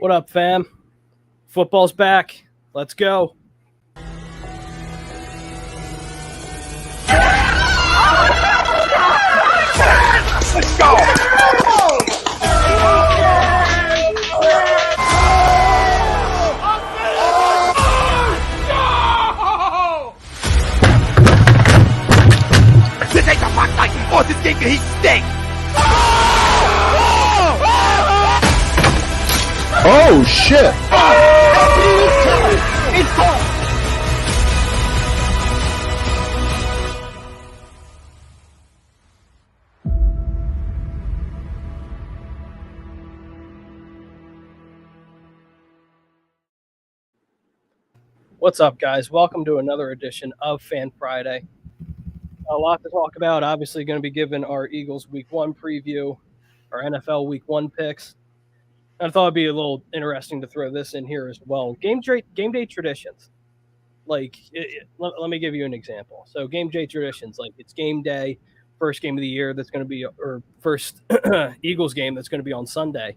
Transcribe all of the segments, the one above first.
What up, fam? Football's back. Let's go. Let's go! This ain't the fuck like before this game can heat stink! Oh shit! It's time! What's up, guys? Welcome to another edition of Fan Friday. A lot to talk about. Obviously, going to be giving our Eagles Week 1 preview, our NFL Week 1 picks. I thought it'd be a little interesting to throw this in here as well. Game day traditions. Let me give you an example. So game day traditions, like it's game day, first game of the year that's going to be, or first Eagles game that's going to be on Sunday.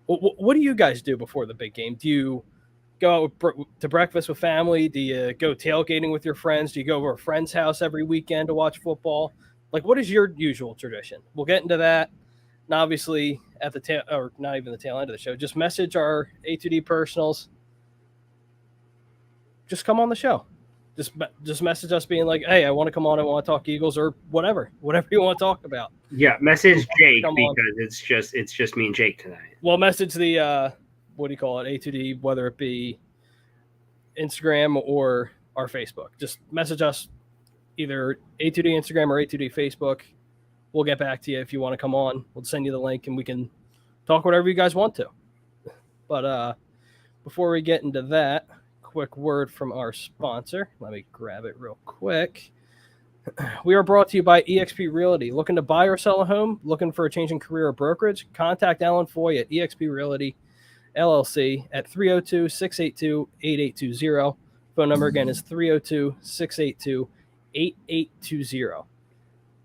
What do you guys do before the big game? Do you go out to breakfast with family? Do you go tailgating with your friends? Do you go to a friend's house every weekend to watch football? Like, what is your usual tradition? We'll get into that. And obviously, at the tail, or not even the tail end of the show, just message our A2D personals. Just come on the show. Just message us being like, hey, I want to come on. I want to talk Eagles or whatever you want to talk about. Yeah, message Jake because it's just me and Jake tonight. Well, message the what do you call it, A2D, whether it be Instagram or our Facebook. Just message us either A2D Instagram or A2D Facebook. We'll get back to you if you want to come on. We'll send you the link and we can talk whatever you guys want to. But before we get into that, quick word from our sponsor. Let me grab it real quick. We are brought to you by eXp Realty. Looking to buy or sell a home? Looking for a change in career or brokerage? Contact Alan Foy at eXp Realty LLC at 302-682-8820. Phone number again is 302-682-8820.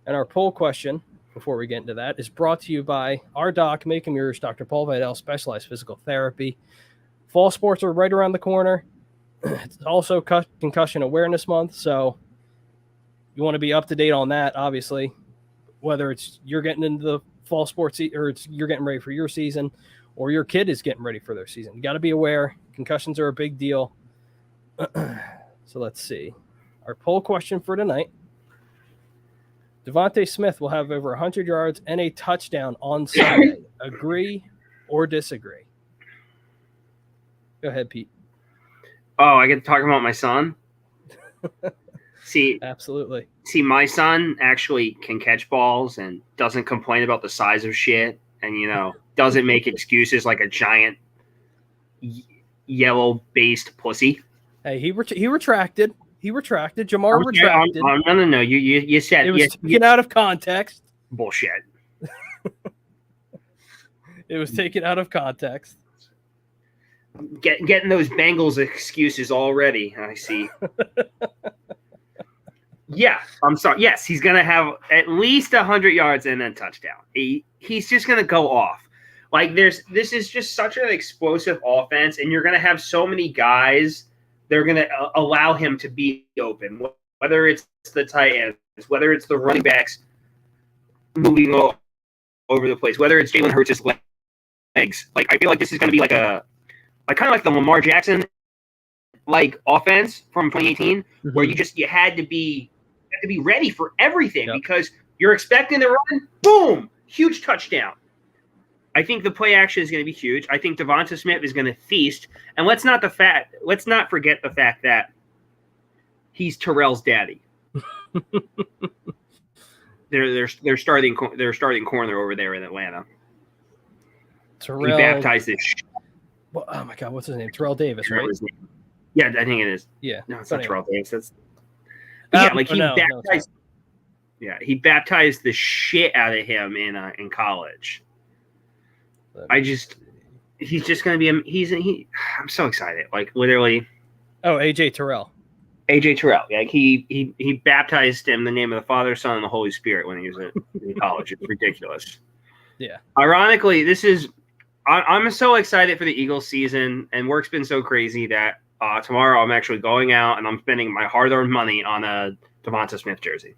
And our poll question, before we get into that, is brought to you by our doc, Make 'em Yours, Dr. Paul Vidal, Specialized Physical Therapy. Fall sports are right around the corner. It's also Concussion Awareness Month, so you want to be up to date on that, obviously, whether it's you're getting into the fall sports or you're getting ready for your season, or your kid is getting ready for their season. You got to be aware. Concussions are a big deal. So let's see. Our poll question for tonight. Devontae Smith will have over 100 yards and a touchdown on Sunday. Agree or disagree? Go ahead, Pete. Oh, I get to talk about my son? Absolutely. See, my son actually can catch balls and doesn't complain about the size of shit and, doesn't make excuses like a giant yellow-based pussy. Hey, he retracted. Jamar retracted. No. You said it was taken out of context. Bullshit. It was taken out of context. Getting those Bengals excuses already, I see. Yeah, I'm sorry. Yes, he's going to have at least 100 yards and then touchdown. He's just going to go off. Like, this is just such an explosive offense, and you're going to have so many guys that are going to allow him to be open, whether it's the tight ends, whether it's the running backs moving all over the place, whether it's Jalen Hurts' legs. Like, I feel like this is going to be kind of like the Lamar Jackson offense from 2018, where you had to be ready for everything because you're expecting to run, boom, huge touchdown. I think the play action is going to be huge. I think Devonta Smith is going to feast, and let's not forget the fact that he's Terrell's daddy. they're starting corner over there in Atlanta. Terrell, he baptized this. Well, oh my God, what's his name? Terrell Davis, right? Yeah, I think it is. Yeah, no, it's not Terrell Davis. That's baptized. Yeah, he baptized the shit out of him in college. He's just going to be I'm so excited. Like, literally. Oh, AJ Terrell. AJ Terrell. Yeah, he baptized him in the name of the Father, Son, and the Holy Spirit when he was in college. It's ridiculous. Yeah. Ironically, this is I'm so excited for the Eagles season, and work's been so crazy that tomorrow I'm actually going out and I'm spending my hard-earned money on a Devonta Smith jersey.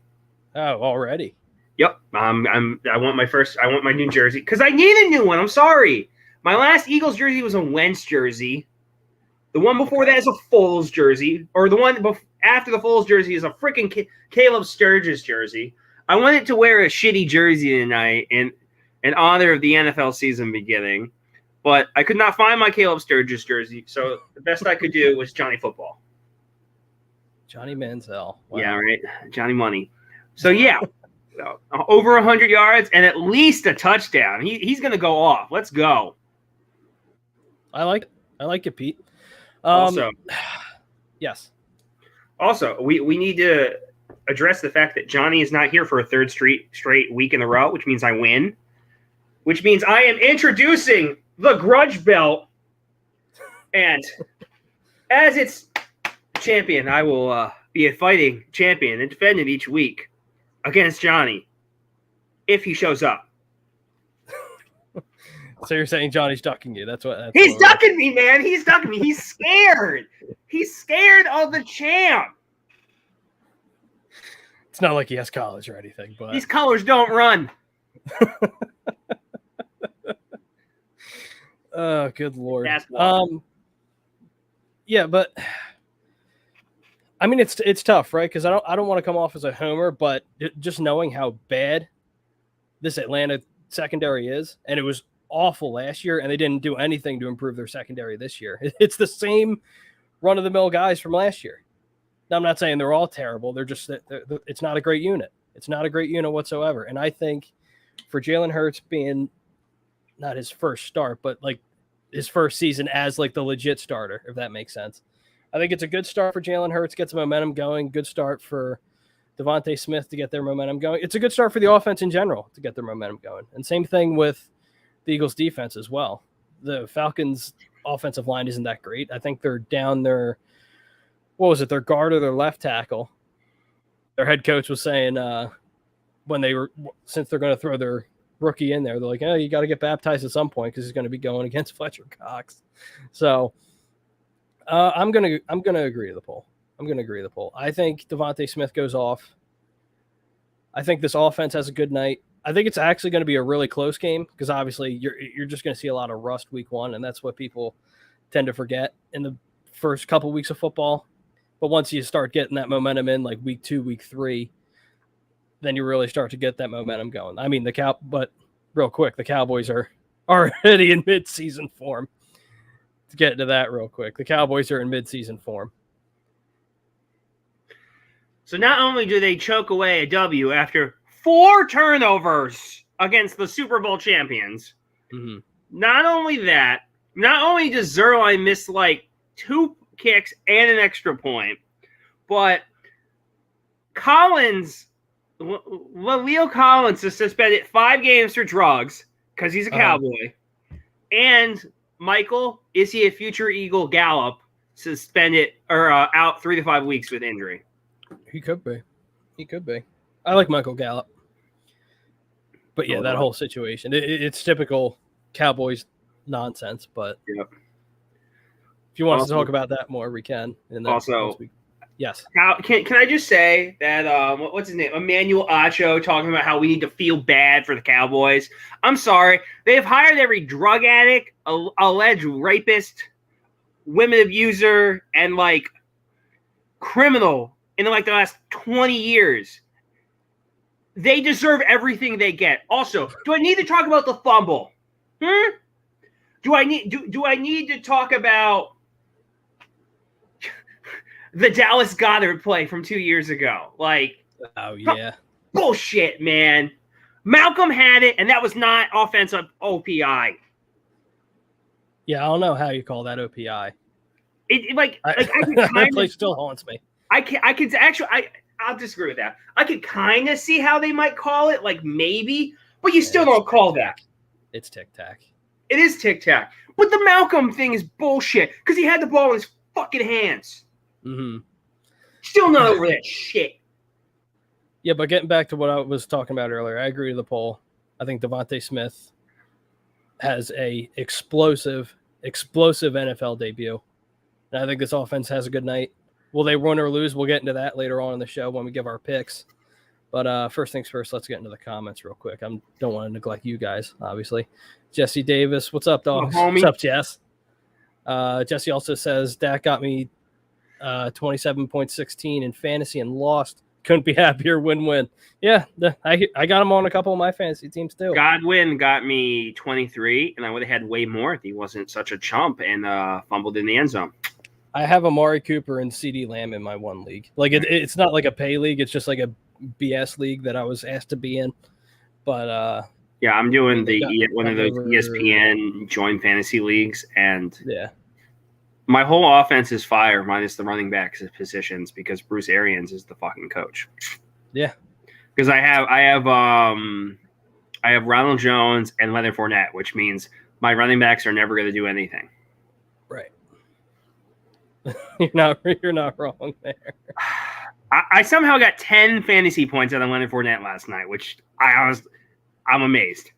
Oh, already? Yep. I want my new jersey because I need a new one. I'm sorry. My last Eagles jersey was a Wentz jersey. The one before that is a Foles jersey, or the one after the Foles jersey is a freaking Caleb Sturgis jersey. I wanted to wear a shitty jersey tonight in honor of the NFL season beginning, but I could not find my Caleb Sturgis jersey, so the best I could do was Johnny Football. Johnny Manziel. Wow. Yeah, right. Johnny Money. So, yeah, over 100 yards and at least a touchdown. He's going to go off. Let's go. I like it, Pete. Also, yes. Also, we need to address the fact that Johnny is not here for a third straight week in a row, which means I win. Which means I am introducing the grudge belt. And as its champion, I will be a fighting champion and defend it each week against Johnny if he shows up. So you're saying Johnny's ducking you? He's ducking me, man. He's ducking me. He's scared. He's scared of the champ. It's not like he has college or anything, but these colors don't run. Oh, good Lord. Yeah, but I mean, it's tough, right? Because I don't want to come off as a homer, but just knowing how bad this Atlanta secondary is, and it was awful last year, and they didn't do anything to improve their secondary this year. It's the same run-of-the-mill guys from last year. Now, I'm not saying they're all terrible. They're just it's not a great unit. It's not a great unit whatsoever. And I think for Jalen Hurts being not his first start, but like his first season as like the legit starter, if that makes sense, I think it's a good start for Jalen Hurts, get some momentum going. Good start for Devontae Smith to get their momentum going. It's a good start for the offense in general to get their momentum going. And same thing with the Eagles defense as well. The Falcons offensive line isn't that great. I think they're down their guard or their left tackle. Their head coach was saying since they're going to throw their rookie in there, they're like, you got to get baptized at some point because he's going to be going against Fletcher Cox. So I'm going to agree to the poll. I think Devontae Smith goes off. I think this offense has a good night. I think it's actually going to be a really close game because obviously you're just going to see a lot of rust week one, and that's what people tend to forget in the first couple weeks of football. But once you start getting that momentum in, like week 2, week 3, then you really start to get that momentum going. I mean, but real quick, the Cowboys are already in mid-season form. To get into that real quick, the Cowboys are in mid-season form. So not only do they choke away a W after 4 turnovers against the Super Bowl champions, not only does Zerline miss like 2 kicks and an extra point, but Leo Collins is suspended 5 games for drugs because he's a Cowboy. And Michael, is he a future Eagle Gallup, suspended or out 3 to 5 weeks with injury? He could be. I like Michael Gallup. But yeah, that whole situation, it's typical Cowboys nonsense. But if you want us to talk about that more, we can. And then yes. Can I just say that what's his name? Emmanuel Acho talking about how we need to feel bad for the Cowboys. I'm sorry. They've hired every drug addict, alleged rapist, women abuser, and like criminal in like the last 20 years. They deserve everything they get. Also, do I need to talk about the fumble? Do I need to talk about the Dallas Goedert play from 2 years ago? Like, oh yeah, bullshit, man. Malcolm had it, and that was not offensive OPI. Yeah, I don't know how you call that OPI. That play still haunts me. I'll disagree with that. I could kind of see how they might call it, like maybe, but you still don't call that. It's tic-tac. It is tic-tac. But the Malcolm thing is bullshit because he had the ball in his fucking hands. Still not over that shit. Yeah, but getting back to what I was talking about earlier, I agree with the poll. I think Devontae Smith has a explosive NFL debut. And I think this offense has a good night. Will they win or lose? We'll get into that later on in the show when we give our picks. But first things first, let's get into the comments real quick. I don't want to neglect you guys, obviously. Jesse Davis, what's up, dogs? What's up, Jess? Jesse also says, Dak got me 27.16 in fantasy and lost. Couldn't be happier. Win-win. Yeah, I got him on a couple of my fantasy teams too. Godwin got me 23, and I would have had way more if he wasn't such a chump and fumbled in the end zone. I have Amari Cooper and CD Lamb in my one league. Like it's not like a pay league. It's just like a BS league that I was asked to be in. But yeah, I'm doing one of those ESPN joint fantasy leagues, and yeah, my whole offense is fire minus the running backs positions because Bruce Arians is the fucking coach. Yeah, because I have Ronald Jones and Leonard Fournette, which means my running backs are never going to do anything. Right. You're not wrong there. I somehow got 10 fantasy points out of Leonard Fournette last night, which I'm amazed.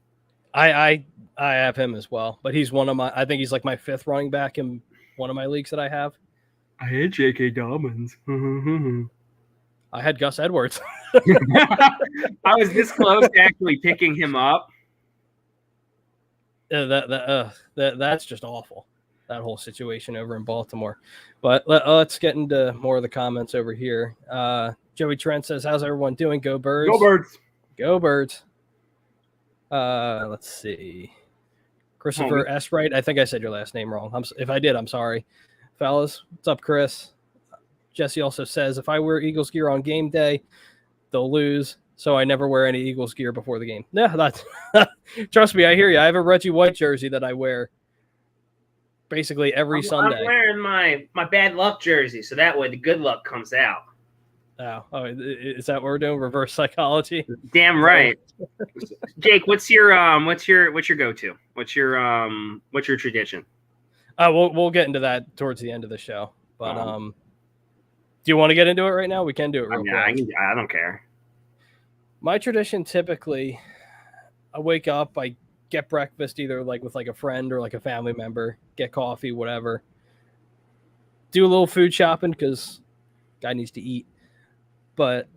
I have him as well, but he's one of my. I think he's like my fifth running back in one of my leagues that I have. I had J.K. Dobbins. I had Gus Edwards. I was this close to actually picking him up. That's just awful. That whole situation over in Baltimore. But let's get into more of the comments over here. Joey Trent says, how's everyone doing? Go Birds. Go Birds. Go Birds. Let's see. Christopher S. Wright. I think I said your last name wrong. If I did, I'm sorry. Fellas, what's up, Chris? Jesse also says, if I wear Eagles gear on game day, they'll lose. So I never wear any Eagles gear before the game. Yeah, that's trust me, I hear you. I have a Reggie White jersey that I wear basically every Sunday. I'm wearing my bad luck jersey, so that way the good luck comes out. Oh, is that what we're doing? Reverse psychology? Damn right. Jake, what's your go-to? What's your tradition? We'll get into that towards the end of the show. But do you want to get into it right now? We can do it real quick. I don't care. My tradition typically, I wake up, I get breakfast either like with like a friend or like a family member, get coffee, whatever. Do a little food shopping because guy needs to eat. But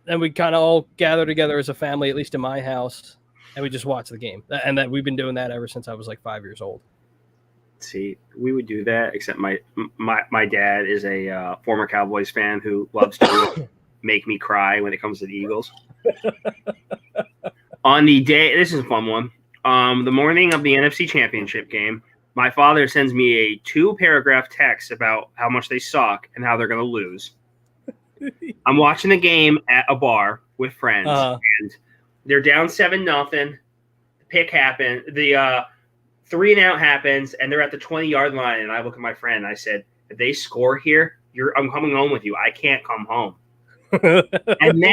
then we kind of all gather together as a family, at least in my house, and we just watch the game. And that we've been doing that ever since I was like 5 years old. See, we would do that, except my dad is a former Cowboys fan who loves to make me cry when it comes to the Eagles. On the day, this is a fun one. The morning of the NFC Championship game, my father sends me a 2-paragraph text about how much they suck and how they're going to lose. I'm watching the game at a bar with friends, and they're down 7-0. The pick happened. The 3-and-out happens, and they're at the 20-yard line. And I look at my friend, and I said, if they score here, I'm coming home with you. I can't come home. and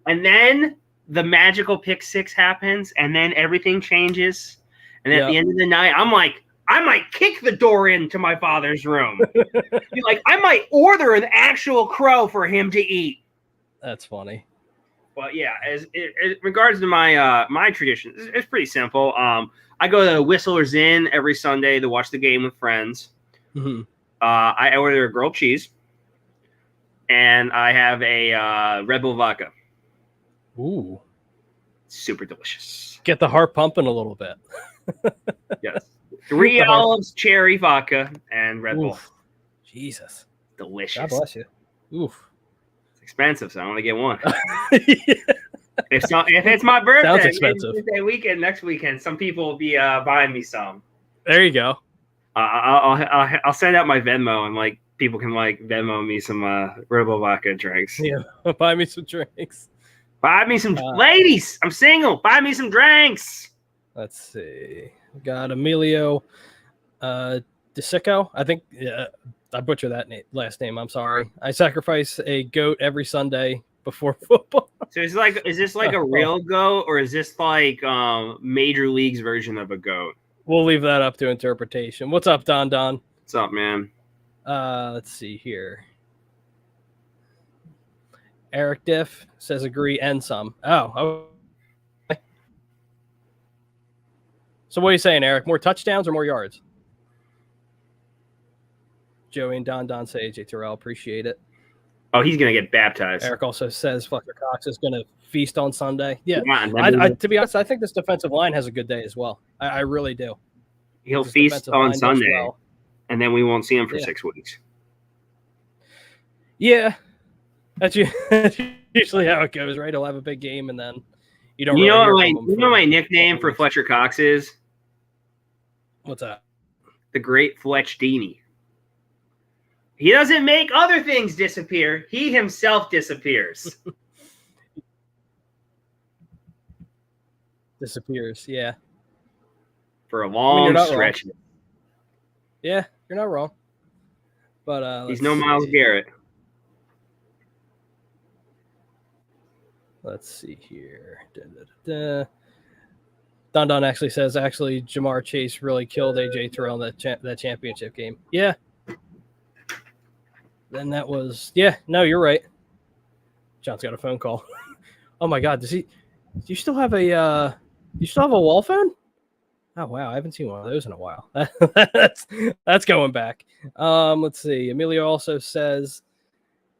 then the magical pick 6 happens, and then everything changes. And at the end of the night, I'm like, I might kick the door into my father's room. I might order an actual crow for him to eat. That's funny. But yeah, as regards to my tradition, it's pretty simple. I go to Whistler's Inn every Sunday to watch the game with friends. Mm-hmm. I order a grilled cheese, and I have a Red Bull vodka. Ooh, super delicious. Get the heart pumping a little bit. Yes. 3 olives, cherry vodka, and Red Bull. Jesus. Delicious. God bless you. Oof. It's expensive, so I only get one. If it's my birthday, sounds expensive. Weekend, next weekend, some people will be buying me some. There you go. I'll send out my Venmo, and people can Venmo me some Red Bull vodka drinks. Yeah, buy me some drinks. Buy me some ladies. I'm single. Buy me some drinks. Let's see. We got Emilio DeSicco. I think I butchered that last name. I'm sorry. I sacrifice a goat every Sunday before football. So is this like a real goat, or is this like Major League's version of a goat? We'll leave that up to interpretation. What's up, Don? What's up, man? Let's see here. Eric Diff says agree and some. Oh. So what are you saying, Eric? More touchdowns or more yards? Joey and Don say AJ Terrell. Appreciate it. Oh, he's going to get baptized. Eric also says Fletcher Cox is going to feast on Sunday. Yeah. Yeah, to be honest, I think this defensive line has a good day as well. I really do. He'll feast on Sunday, and then we won't see him for 6 weeks. Yeah. That's usually how it goes, right? He'll have a big game, and then you don't You really know, hear from him. You know my nickname for Fletcher Cox is? What's that? The Great Fletch Dini. He doesn't make other things disappear. He himself disappears. Disappears, yeah. For a long stretch. Wrong. Yeah, you're not wrong. But he's no Myles Garrett. Let's see here. Don actually says, Jamar Chase really killed AJ Terrell in that championship game. Yeah. Then that was, no, you're right. John's got a phone call. Oh my God, do you still have a wall phone? Oh wow, I haven't seen one of those in a while. That's going back. Let's see. Emilio also says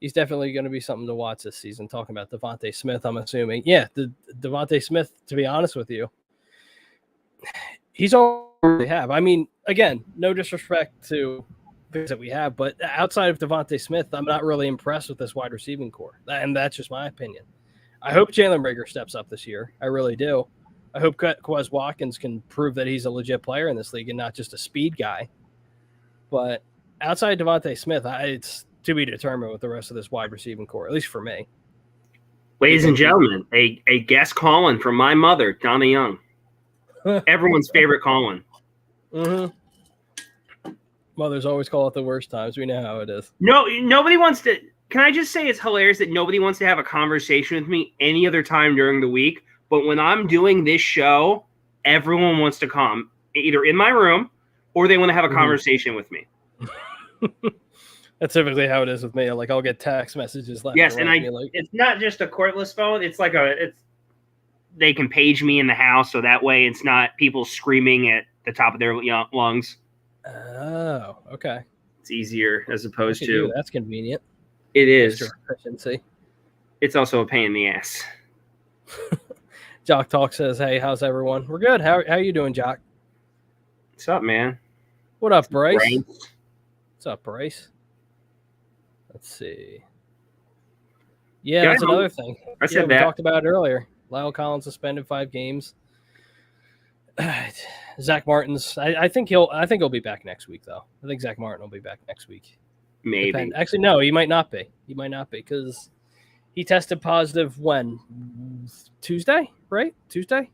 he's definitely going to be something to watch this season. Talking about Devontae Smith, I'm assuming. Yeah, the Devontae Smith. To be honest with you, he's all we have. I mean, again, no disrespect to things that we have, but outside of Devontae Smith, I'm not really impressed with this wide receiving core, and that's just my opinion. I hope Jalen Reagor steps up this year. I really do. I hope Quez Watkins can prove that he's a legit player in this league and not just a speed guy. But outside Devontae Smith, it's to be determined with the rest of this wide receiving core, at least for me. Ladies and gentlemen, a guest calling from my mother, Donna Young. Everyone's favorite calling. Mm-hmm. Mothers always call it the worst times. We know how it is. No, nobody wants to. Can I just say it's hilarious that nobody wants to have a conversation with me any other time during the week, but when I'm doing this show, everyone wants to come either in my room or they want to have a conversation with me. That's typically how it is with me. Like I'll get text messages. Yes, and it's not just a cordless phone. It's like they can page me in the house, so that way it's not people screaming at the top of their lungs. Oh, okay. It's easier as opposed to. That's convenient. It is. Efficiency. It's also a pain in the ass. Jock Talk says, "Hey, how's everyone? We're good. How you doing, Jock? What's up, man? What up, Bryce? What's up, Bryce? Let's see. Yeah, that's another thing. I said we talked about it earlier. Lyle Collins suspended 5 games. Zach Martin's. I think he'll be back next week, though. I think Zach Martin will be back next week. Maybe. Actually, no, he might not be. He might not be because he tested positive when? Tuesday, right? Tuesday?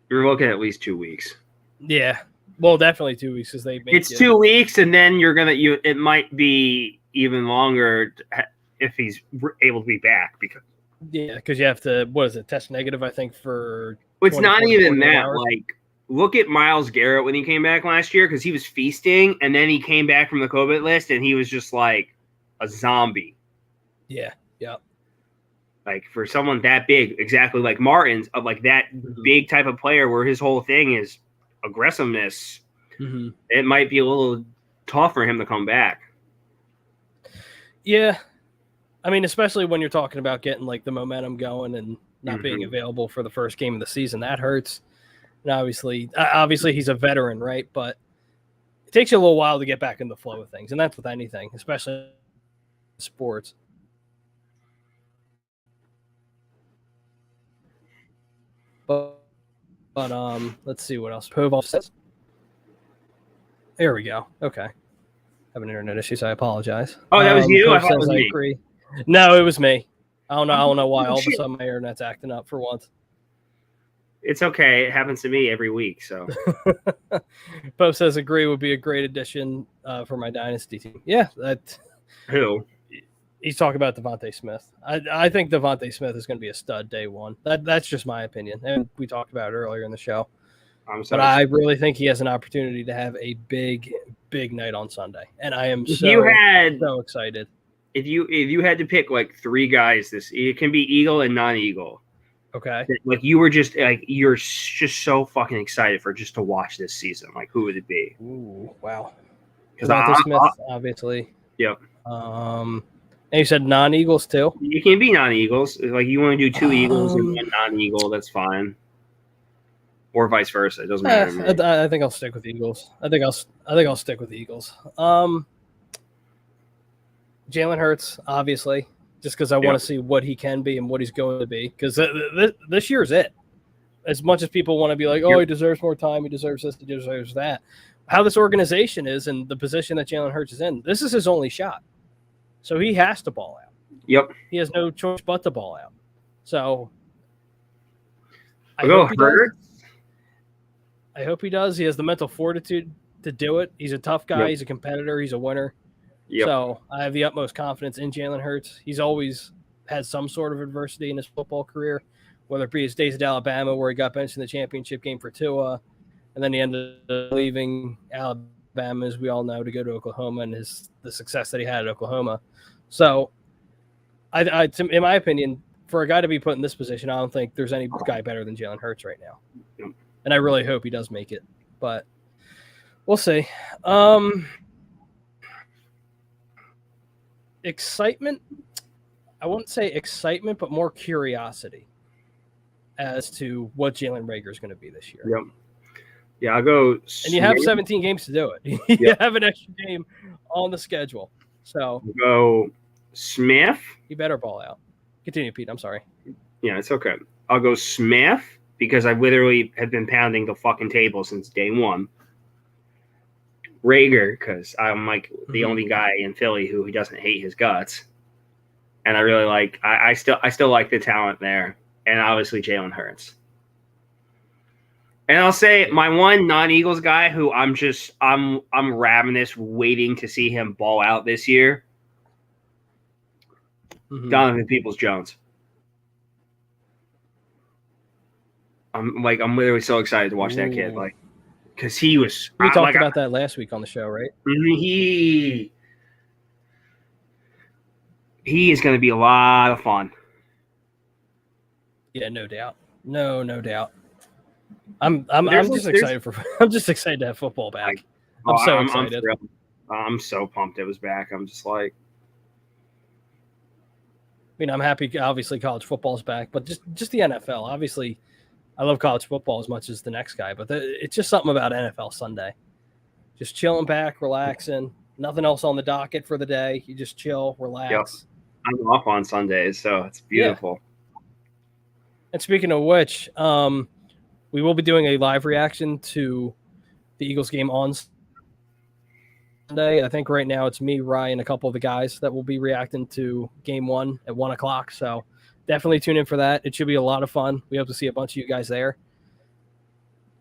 You're looking at least 2 weeks. Yeah. Well, definitely 2 weeks because it's 2 weeks, and then it might be even longer if he's able to be back because you have to test negative, I think, for. It's not even that. Like, look at Myles Garrett when he came back last year because he was feasting, and then he came back from the COVID list, and he was just like a zombie. Yeah. Yeah. Like for someone that big, exactly like Martin's, of like that big type of player where his whole thing is aggressiveness, it might be a little tough for him to come back. Yeah. I mean, especially when you're talking about getting like the momentum going and not being available for the first game of the season, that hurts. And obviously he's a veteran, right? But it takes you a little while to get back in the flow of things. And that's with anything, especially in sports. But let's see what else Povol says. There we go. Okay. Having internet issues. I apologize. Oh, that was you? I thought it was me. Agree. No, it was me. I don't know why. All of a sudden my internet's acting up for once. It's okay. It happens to me every week. So Pope says agree would be a great addition for my dynasty team. Yeah, who? He's talking about Devontae Smith. I think Devontae Smith is going to be a stud day one. That's just my opinion. And we talked about it earlier in the show. But I really think he has an opportunity to have a big night on Sunday. And I am so excited. If you had to pick like 3 guys it can be Eagle and non-Eagle. Okay. Like you were just like you're just so fucking excited for just to watch this season. Like who would it be? Ooh, wow. Because Devontae Smith, obviously. yep. And you said non-Eagles too? You can be non-Eagles. Like you want to do 2 Eagles and 1 non-Eagle, that's fine. Or vice versa. It doesn't matter to me. I think I'll stick with Eagles. I think I'll stick with Eagles. Jalen Hurts, obviously, just because I want to see what he can be and what he's going to be. Because this year's it. As much as people want to be like, oh, he deserves more time, he deserves this, he deserves that. How this organization is and the position that Jalen Hurts is in, this is his only shot. So he has to ball out. Yep. He has no choice but to ball out. So I hope he does. He has the mental fortitude to do it. He's a tough guy. Yep. He's a competitor. He's a winner. Yep. So I have the utmost confidence in Jalen Hurts. He's always had some sort of adversity in his football career, whether it be his days at Alabama where he got benched in the championship game for Tua, and then he ended up leaving Alabama, as we all know, to go to Oklahoma and the success that he had at Oklahoma. So in my opinion, for a guy to be put in this position, I don't think there's any guy better than Jalen Hurts right now. Yep. And I really hope he does make it, but we'll see. Excitement. I wouldn't say excitement, but more curiosity as to what Jalen Reagor is going to be this year. Yep. Yeah, I'll go. And you have 17 games to do it. You have an extra game on the schedule. So I'll go Smith. You better ball out. Continue, Pete. I'm sorry. Yeah, it's okay. I'll go Smith because I literally have been pounding the fucking table since day one. Reagor, because I'm like the only guy in Philly who doesn't hate his guts. And I really like I still like the talent there. And obviously Jalen Hurts. And I'll say my one non-Eagles guy who I'm ravenous waiting to see him ball out this year. Donovan Peoples-Jones. I'm literally so excited to watch that kid. Like, because he was. We talked about that last week on the show, right? He is going to be a lot of fun. Yeah, no doubt. No doubt. I'm just excited to have football back. I'm so excited. I'm so pumped it was back. I'm just like. I mean, I'm happy. Obviously, college football's back, but just the NFL. Obviously, I love college football as much as the next guy, but it's just something about NFL Sunday. Just chilling back, relaxing. Nothing else on the docket for the day. You just chill, relax. Yep. I'm off on Sundays, so it's beautiful. Yeah. And speaking of which, we will be doing a live reaction to the Eagles game on Sunday. I think right now it's me, Ryan, a couple of the guys that will be reacting to game 1 at 1:00. So definitely tune in for that. It should be a lot of fun. We hope to see a bunch of you guys there.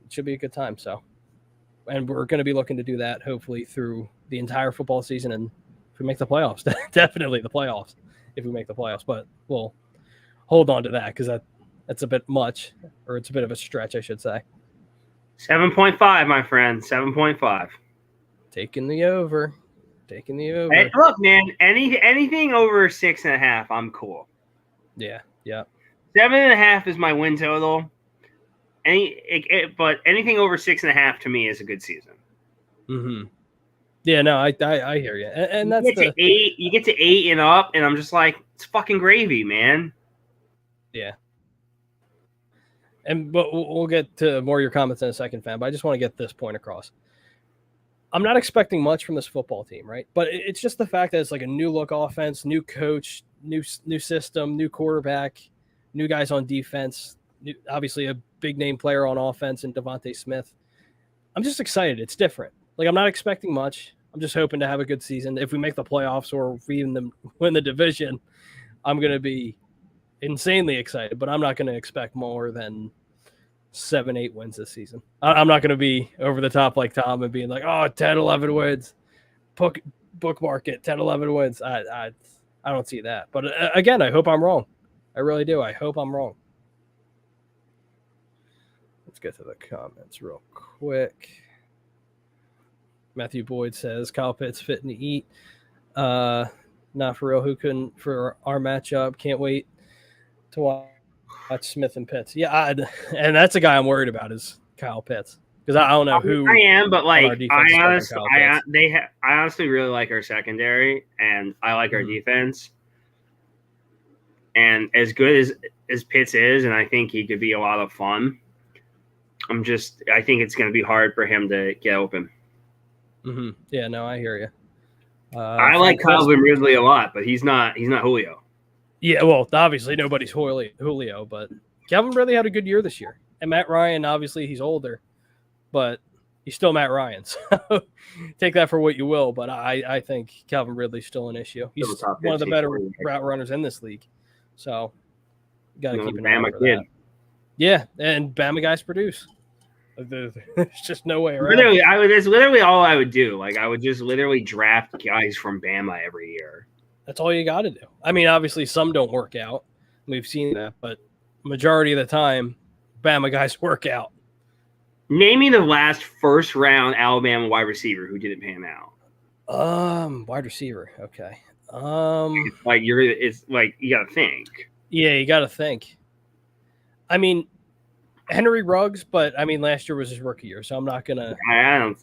It should be a good time. And we're going to be looking to do that hopefully through the entire football season. And if we make the playoffs, definitely the playoffs, if we make the playoffs, but we'll hold on to that because that's a bit much, or it's a bit of a stretch, I should say. 7.5, my friend, 7.5. Taking the over. Hey, look, man, anything over 6.5, I'm cool. Yeah. 7.5 is my win total. But anything over 6.5 to me is a good season. Mm-hmm. Yeah, no, I hear you, and that's you get to 8 and up, and I'm just like, it's fucking gravy, man. Yeah. But we'll get to more of your comments in a second, fam. But I just want to get this point across. I'm not expecting much from this football team, right? But it's just the fact that it's like a new look offense, new coach, new system, new quarterback, new guys on defense, obviously a big name player on offense in Devontae Smith. I'm just excited. It's different. Like, I'm not expecting much. I'm just hoping to have a good season. If we make the playoffs or if we even win the division, I'm going to be insanely excited, but I'm not going to expect more than 7-8 wins this season. I'm not going to be over the top like Tom and being like, 10-11 wins. Bookmark it, 10-11 wins. I don't see that. But again, I hope I'm wrong. I really do. I hope I'm wrong. Let's get to the comments real quick. Matthew Boyd says, Kyle Pitts fitting to eat. Not for real. Who couldn't for our matchup? Can't wait to watch That's Smith and Pitts. Yeah, and that's a guy I'm worried about is Kyle Pitts because I don't know who I am, but on our like defense is covering Kyle Pitts. I honestly really like our secondary, and I like our defense. And as good as Pitts is, and I think he could be a lot of fun. I think it's going to be hard for him to get open. Mm-hmm. Yeah, no, I hear you. I like Calvin Ridley a lot, but he's not Julio. Yeah, well, obviously nobody's Julio, but Calvin Ridley had a good year this year. And Matt Ryan, obviously he's older, but he's still Matt Ryan. So take that for what you will, but I think Calvin Ridley's still an issue. He's one of the better route runners in this league. So you got to keep an eye out for that. Yeah, and Bama guys produce. There's just no way around. That's literally all I would do. Like I would just literally draft guys from Bama every year. That's all you got to do. I mean, obviously some don't work out. We've seen that, but majority of the time, Bama guys work out. Name me the last first round Alabama wide receiver who didn't pan out. Wide receiver. Okay. It's like you got to think. Yeah, you got to think. I mean, Henry Ruggs, but I mean, last year was his rookie year, so I'm not gonna. I'm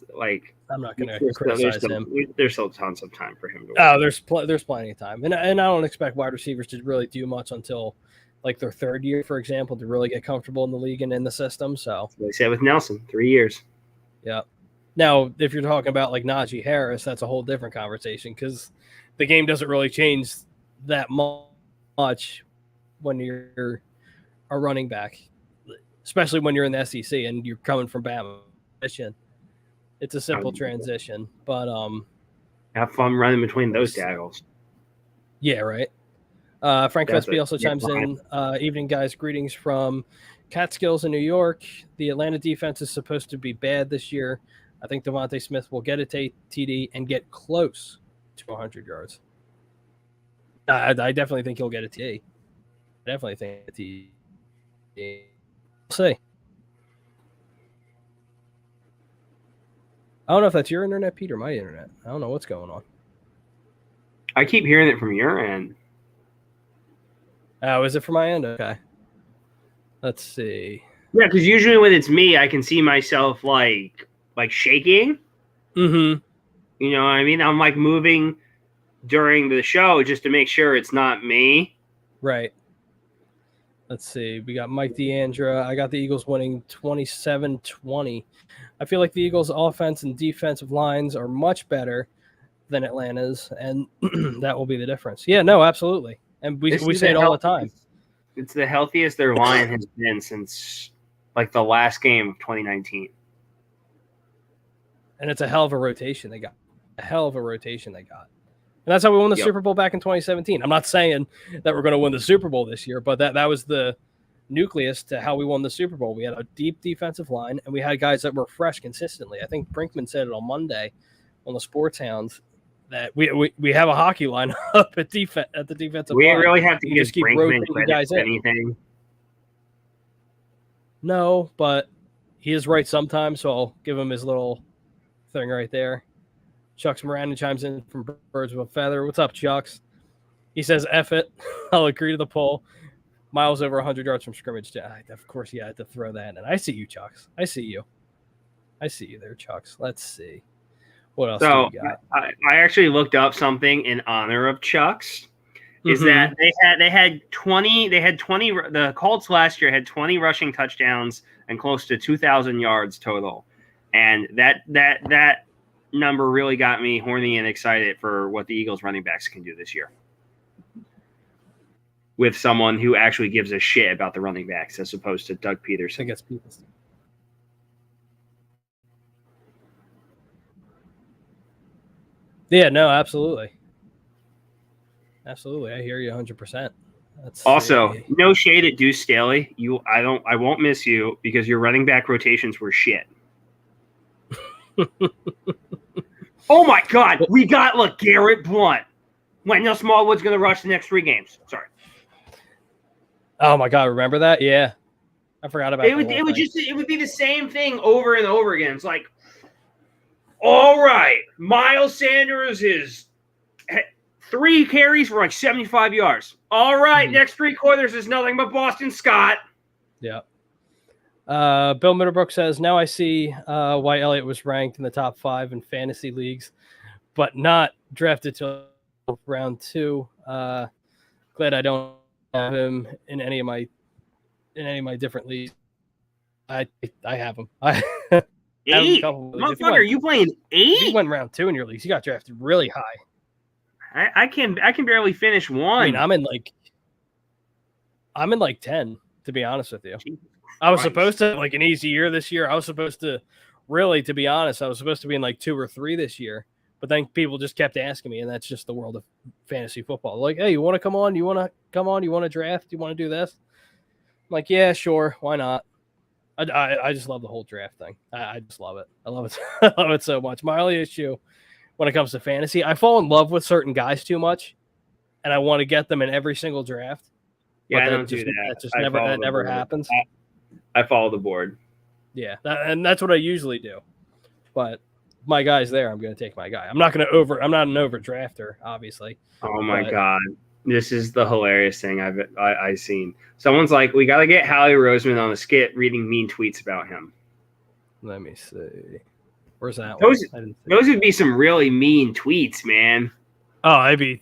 not gonna criticize him. There's still tons of time for him to. Oh, there's plenty of time, and I don't expect wide receivers to really do much until like their third year, for example, to really get comfortable in the league and in the system. So they said with Nelson, 3 years. Yeah. Now, if you're talking about like Najee Harris, that's a whole different conversation because the game doesn't really change that much when you're a running back. Especially when you're in the SEC and you're coming from Bama. It's a simple transition, but have fun running between those tackles. Yeah, right. Frank Vespi also chimes in. Evening, guys. Greetings from Catskills in New York. The Atlanta defense is supposed to be bad this year. I think Devontae Smith will get a TD and get close to 100 yards. I definitely think he'll get a TD. I definitely think a TD. See. I don't know if that's your internet, Pete, or my internet. I don't know what's going on. I keep hearing it from your end. Oh, is it from my end? Okay. Let's see. Yeah, because usually when it's me, I can see myself like shaking. Mm-hmm. You know what I mean? I'm like moving during the show just to make sure it's not me. Right. Let's see. We got Mike Deandra. I got the Eagles winning 27-20. I feel like the Eagles' offense and defensive lines are much better than Atlanta's, and that will be the difference. Yeah, no, absolutely. And we say it all the time. It's the healthiest their line has been since like the last game of 2019. And it's a hell of a rotation they got. And that's how we won the Super Bowl back in 2017. I'm not saying that we're going to win the Super Bowl this year, but that was the nucleus to how we won the Super Bowl. We had a deep defensive line, and we had guys that were fresh consistently. I think Brinkman said it on Monday on the Sports Hounds that we have a hockey line up at the defensive line. We really have to just keep Brinkman rotating guys in. Anything. No, but he is right sometimes, so I'll give him his little thing right there. Chucks Moran chimes in from Birds with a Feather. What's up, Chucks? He says, F it. I'll agree to the poll. Miles over 100 yards from scrimmage. Of course, you had to throw that in. I see you, Chucks. I see you there, Chucks. Let's see. What else do we got? I actually looked up something in honor of Chucks. Is that they had 20 the Colts last year had 20 rushing touchdowns and close to 2,000 yards total. And that number really got me horny and excited for what the Eagles running backs can do this year. With someone who actually gives a shit about the running backs as opposed to Doug Peterson. I guess people. Yeah, no, absolutely. Absolutely. I hear you 100%. Also, no shade at Deuce Staley. I won't miss you because your running back rotations were shit. Oh my God, we got LeGarrette Blount. Wendell Smallwood's going to rush the next 3 games. Sorry. Oh my God, remember that? Yeah, I forgot about it. It would be the same thing over and over again. It's like, all right, Miles Sanders is 3 carries for like 75 yards. All right, next 3 quarters is nothing but Boston Scott. Yeah. Bill Middlebrook says, now I see why Elliott was ranked in the top 5 in fantasy leagues, but not drafted till round 2. Glad I don't have him in any of my different leagues. I have him. 8? Motherfucker, are you playing 8? He went round 2 in your leagues. He got drafted really high. I can barely finish 1. I mean, I'm in like 10, to be honest with you. I was supposed to have like an easy year this year. I was supposed to really, to be honest, I was supposed to be in like 2 or 3 this year. But then people just kept asking me, and that's just the world of fantasy football. Like, hey, you want to come on? You want to come on? You want to draft? You want to do this? I'm like, yeah, sure. Why not? I just love the whole draft thing. I just love it. I love it. I love it so much. My only issue when it comes to fantasy, I fall in love with certain guys too much, and I want to get them in every single draft. Yeah, I don't do that. That never happens. I follow the board. Yeah, and that's what I usually do. But my guy's there. I'm going to take my guy. I'm not an overdrafter, obviously. Oh my God. This is the hilarious thing I've seen. Someone's like, we got to get Howie Roseman on the skit reading mean tweets about him. Let me see. Where's that those, one? Those would be some really mean tweets, man. Oh, they'd be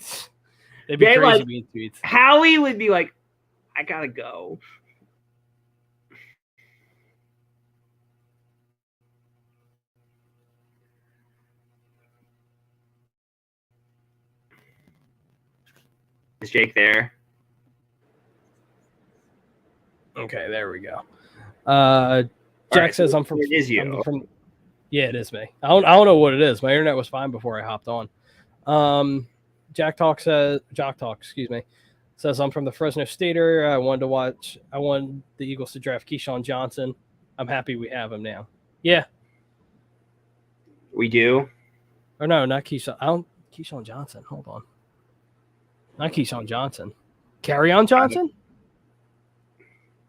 crazy like, mean tweets. Howie would be like, I got to go. Is Jake there? Okay, there we go. Jack says I'm from. It is you. Yeah, it is me. I don't know what it is. My internet was fine before I hopped on. Jock Talk, says I'm from the Fresno State area. I wanted the Eagles to draft Keyshawn Johnson. I'm happy we have him now. Yeah. We do? Or no, not Keyshawn. Keyshawn Johnson. Hold on. Not Keyshawn Johnson. Carry-on Johnson?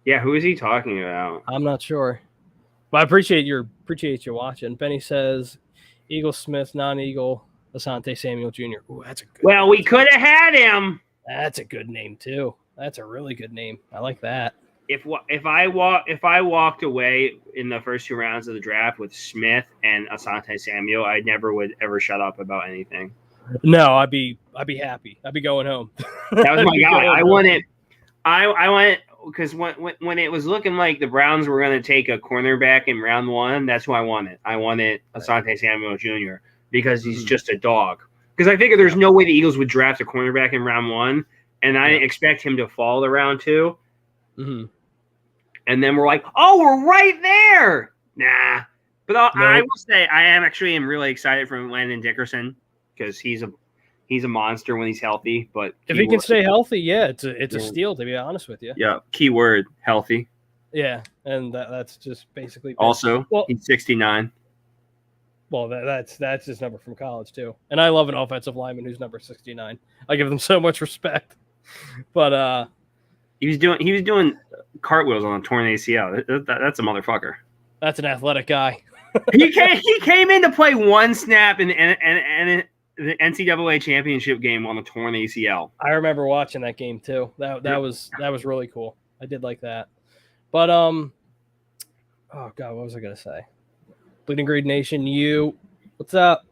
Yeah, who is he talking about? I'm not sure. But I appreciate you watching. Benny says Eagle Smith, non-Eagle, Asante Samuel Jr. Ooh, that's a good Well, we could have had him. That's a good name too. That's a really good name. I like that. If I walked away in the first 2 rounds of the draft with Smith and Asante Samuel, I never would ever shut up about anything. No, I'd be happy. I'd be going home. That was my guy. I wanted because when it was looking like the Browns were going to take a cornerback in round 1, that's who I wanted. I wanted Asante Samuel Jr. because he's just a dog. Because I figured there's no way the Eagles would draft a cornerback in round 1, and I didn't expect him to fall to round 2. Mm-hmm. And then we're like, oh, we're right there. Nah. But I will say I am really excited for Landon Dickerson because he's a monster when he's healthy. But if he can stay healthy, yeah, it's a steal, to be honest with you. Yeah, keyword healthy. Yeah, and that's just basically. Also, he's 69. Well, that's his number from college too, and I love an offensive lineman who's number 69. I give them so much respect. But he was doing cartwheels on a torn ACL. That's a motherfucker. That's an athletic guy. he came in to play 1 snap in the NCAA championship game on a torn ACL. I remember watching that game too. That was really cool. I did like that. But oh God, what was I gonna say? Bleeding Green Nation, what's up?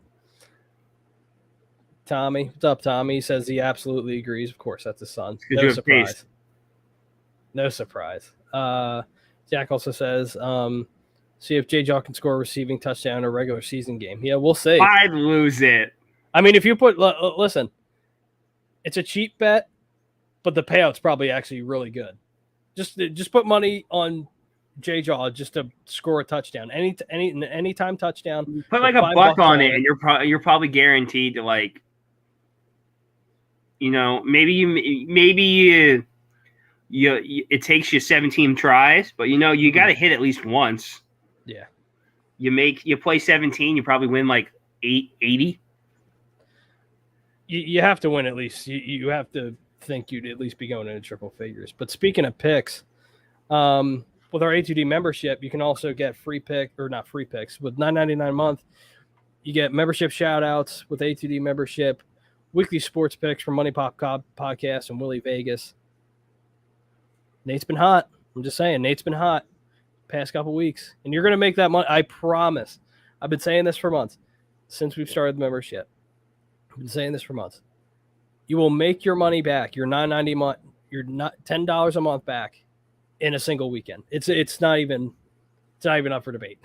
Tommy, what's up, Tommy? He says he absolutely agrees. Of course, that's his son. No surprise. No surprise. Jack also says, see if J-Jaw can score a receiving touchdown in a regular season game. Yeah, we'll see. I'd lose it. I mean, if you listen, it's a cheap bet, but the payout's probably actually really good. Just put money on J-Jaw just to score a touchdown. Anytime touchdown. Put like $1 on it, and you're probably guaranteed to, like, maybe it takes you 17 tries, but you got to hit at least once. Yeah. You play 17, you probably win like 80. You have to win at least. You have to think you'd at least be going into triple figures. But speaking of picks, with our A2D membership, you can also get free pick, or not free picks, with $9.99 a month. You get membership shout outs with A2D membership. weekly sports picks from Money Pop Cobb Podcast and Willie Vegas. Nate's been hot. I'm just saying, Nate's been hot past couple weeks. And you're going to make that money. I promise. I've been saying this for months since we've started the membership. I've been saying this for months. You will make your money back. Your $9.90 month, your $10 a month back in a single weekend. It's not even up for debate.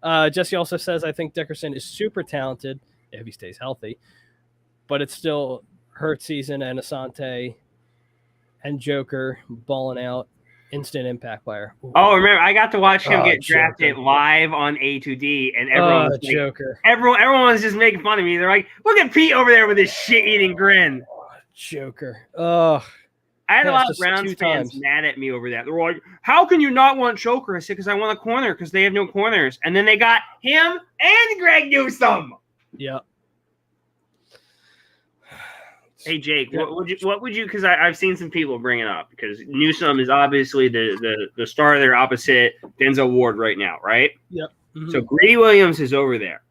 Jesse also says, I think Dickerson is super talented if he stays healthy, but it's still Hurt season and Asante and Joker balling out, instant impact player. Ooh. Oh, remember, I got to watch him get drafted live on A2D, and everyone was like, Joker. Everyone was just making fun of me. They're like, look at Pete over there with his shit-eating grin. Joker. Oh, I had a lot of Browns fans mad at me over that. They were like, how can you not want Joker? I said, because I want a corner, because they have no corners. And then they got him and Greg Newsome. Yeah. Hey, Jake, what would you, because I've seen some people bring it up, because Newsome is obviously the starter opposite Denzel Ward right now, right? Yep. Mm-hmm. So Greedy Williams is over there.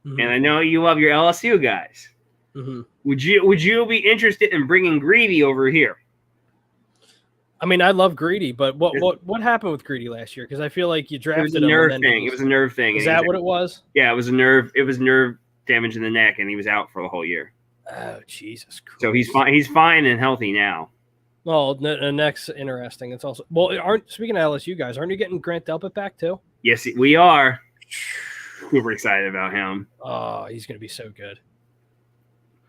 Mm-hmm. And I know you love your LSU guys. Mm-hmm. Would you be interested in bringing Greedy over here? I mean, I love Greedy, but what happened with Greedy last year? Because I feel like you drafted him. It was a nerve thing. Is that what it was? Yeah, it was a nerve. It was nerve damage in the neck, and he was out for the whole year. Oh, Jesus Christ. So he's fine. He's fine and healthy now. Well, the next interesting. It's also speaking of LSU guys, aren't you getting Grant Delpit back too? Yes, we are. Super excited about him. Oh, he's going to be so good.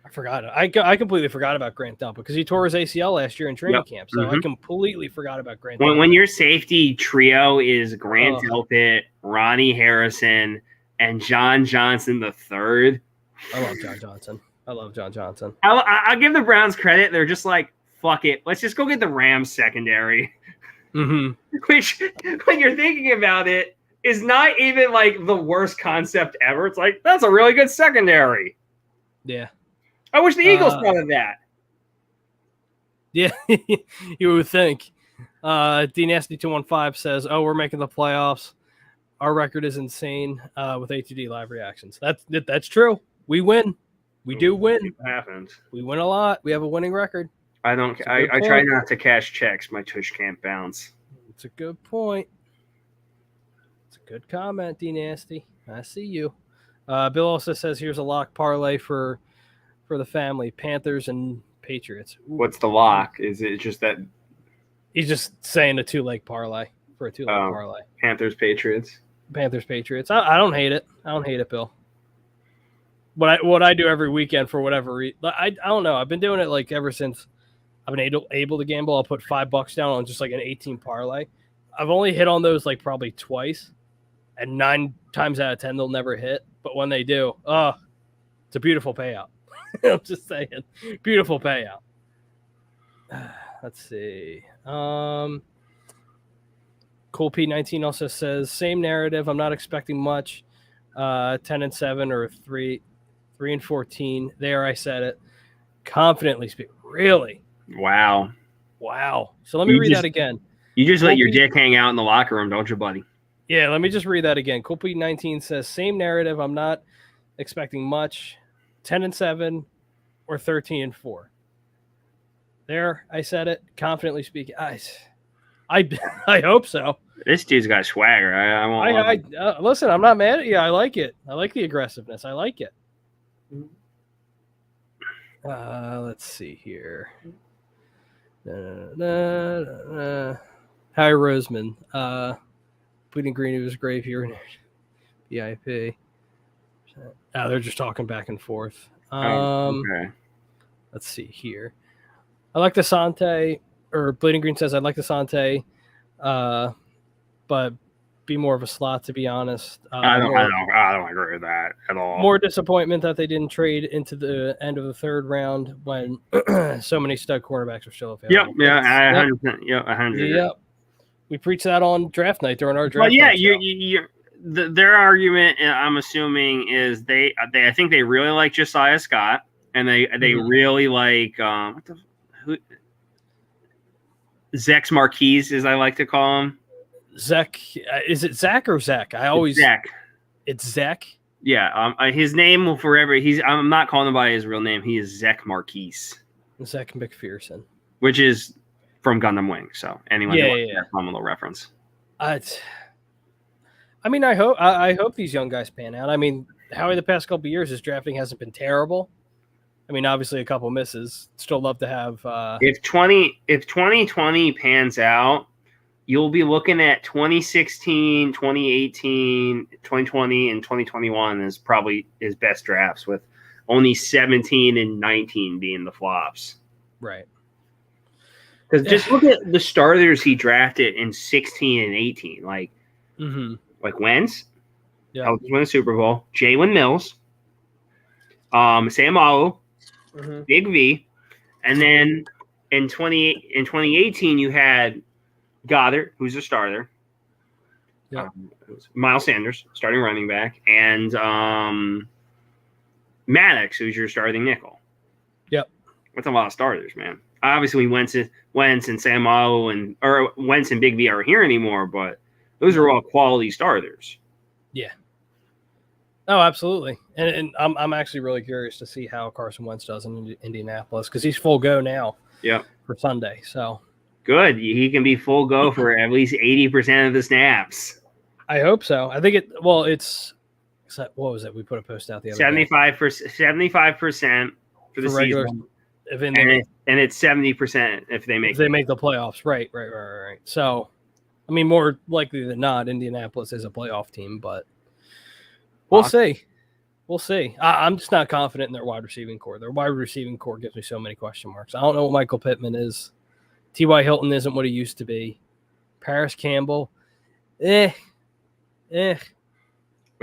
I forgot. I completely forgot about Grant Delpit because he tore his ACL last year in training camp. So I completely forgot about Grant Delpit. When your safety trio is Grant Delpit, Ronnie Harrison, and John Johnson III. I love John Johnson. I'll give the Browns credit. They're just like, fuck it. Let's just go get the Rams secondary. Mm-hmm. Which, when you're thinking about it, is not even like the worst concept ever. It's like, that's a really good secondary. Yeah. I wish the Eagles thought of that. Yeah, you would think. D-Nasty215 says, we're making the playoffs. Our record is insane with ATD live reactions. That's true. We win. We do win. It happens. We win a lot. We have a winning record. I try not to cash checks. My tush can't bounce. It's a good point. It's a good comment, D-Nasty. I see you. Bill also says, here's a lock parlay for the family, Panthers and Patriots. Ooh. What's the lock? Is it just that? He's just saying a two-leg parlay for a two-leg parlay. Panthers, Patriots. I don't hate it. Bill. What I do every weekend for whatever reason, I don't know. I've been doing it like ever since I've been able to gamble. I'll put $5 down on just like an 18 parlay. I've only hit on those like probably twice, and 9 times out of 10 they'll never hit. But when they do, it's a beautiful payout. I'm just saying, beautiful payout. Let's see. Cool P19 also says same narrative. I'm not expecting much. 10-7 or 3-14. There, I said it. Confidently speak. Really? Wow. So let me read that again. You just let your dick hang out in the locker room, don't you, buddy? Yeah, let me just read that again. Cool P19 says same narrative. I'm not expecting much. 10-7 or 13-4. There, I said it. Confidently speaking. I hope so. This dude's got swagger. I listen, I'm not mad at you. I like it. I like the aggressiveness. I like it. Let's see here. Howie Roseman. Bleeding Green was grave here. BIP. They're just talking back and forth. Okay. Let's see here. I like the Sante, or Bleeding Green says I like the Sante, but be more of a slot, to be honest. I don't agree with that at all. More disappointment that they didn't trade into the end of the third round when so many stud cornerbacks are still available. Yep, 100%. Yep, 100%. Yep. We preached that on draft night during our draft. Well, yeah, night their argument, I'm assuming, is I think they really like Josiah Scott, and they really like Zex Marquise, as I like to call him. Zach, is it Zach or Zach? I always Zach. It's Zach. Yeah, his name will forever. I'm not calling him by his real name. He is Zach Marquise, Zach McPherson, which is from Gundam Wing. So anyone who wants that fun little reference. I mean, I hope these young guys pan out. I mean, Howie, the past couple of years, his drafting hasn't been terrible. I mean, obviously a couple misses. Still love to have. If 2020 pans out, you'll be looking at 2016, 2018, 2020, and 2021 as probably his best drafts, with only 17 and 19 being the flops. Right. Because just look at the starters he drafted in 16 and 18. Like Wentz, helped us win the Super Bowl. Jalen Mills, Sam Alu, Big V, and then in 2018 you had Goddard, who's a starter. Miles Sanders, starting running back, and Maddox, who's your starting nickel. Yep, that's a lot of starters, man. Obviously, Wentz and Sam Alu or Wentz and Big V aren't here anymore, but those are all quality starters. Yeah. Oh, absolutely. And I'm actually really curious to see how Carson Wentz does in Indianapolis, because he's full go now. Yeah. For Sunday. So good. He can be full go for at least 80% of the snaps. I hope so. I think it's what was it? We put a post out the other 75% for the regular season. And it's 70% if they make the playoffs. Right. So, I mean, more likely than not, Indianapolis is a playoff team, but we'll see. We'll see. I'm just not confident in their wide receiving core. Their wide receiving core gives me so many question marks. I don't know what Michael Pittman is. T.Y. Hilton isn't what he used to be. Paris Campbell, What's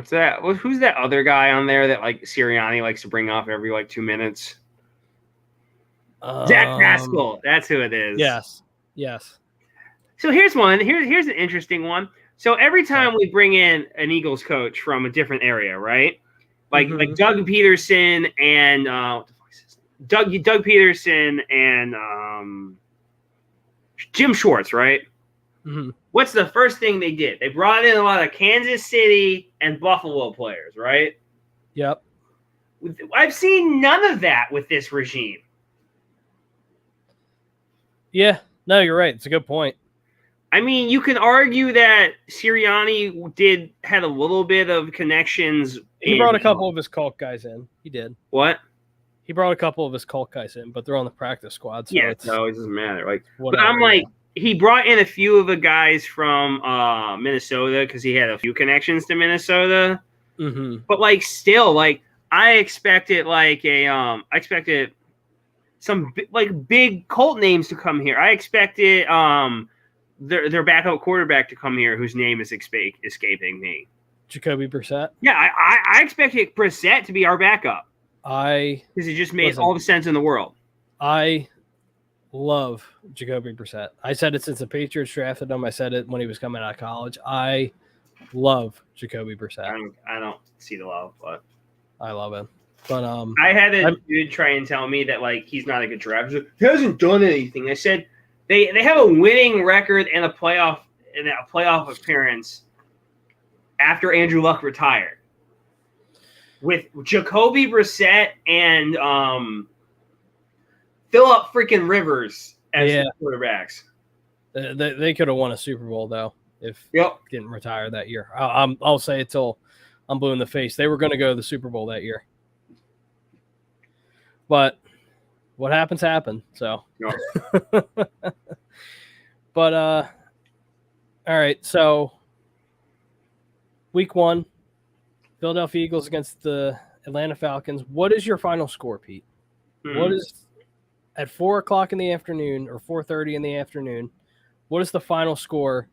that? Who's that other guy on there that like Sirianni likes to bring off every 2 minutes? Zach Pascal. That's who it is. Yes. So here's one. Here's an interesting one. So every time we bring in an Eagles coach from a different area, right? Like Doug Peterson and what the fuck is his name? Doug Peterson and Jim Schwartz, right? What's the first thing they did? They brought in a lot of Kansas City and Buffalo players, right? Yep. I've seen none of that with this regime. Yeah. No, you're right. It's a good point. I mean, you can argue that Sirianni had a little bit of connections. He brought a couple of his cult guys in. He did. What? He brought a couple of his cult guys in, but they're on the practice squad. So it doesn't matter. But I'm he brought in a few of the guys from Minnesota because he had a few connections to Minnesota. But still, I expected some big cult names to come here. I expected their backup quarterback to come here, whose name is escaping me. Jacoby Brissett. Yeah, I expected Brissett to be our backup. Because it just made all the sense in the world. I love Jacoby Brissett. I said it since the Patriots drafted him. I said it when he was coming out of college. I love Jacoby Brissett. I don't see the love, but I love him. But I had a dude try and tell me that he's not a good draft. He hasn't done anything. I said they have a winning record and a playoff appearance after Andrew Luck retired, with Jacoby Brissett and Phillip freaking Rivers as the quarterbacks. They could have won a Super Bowl though if didn't retire that year. I'll say it till I'm blue in the face. They were going to go to the Super Bowl that year. But what happens happened. So, but all right. So, week 1, Philadelphia Eagles against the Atlanta Falcons. What is your final score, Pete? What is at 4:00 in the afternoon or 4:30 in the afternoon? What is the final score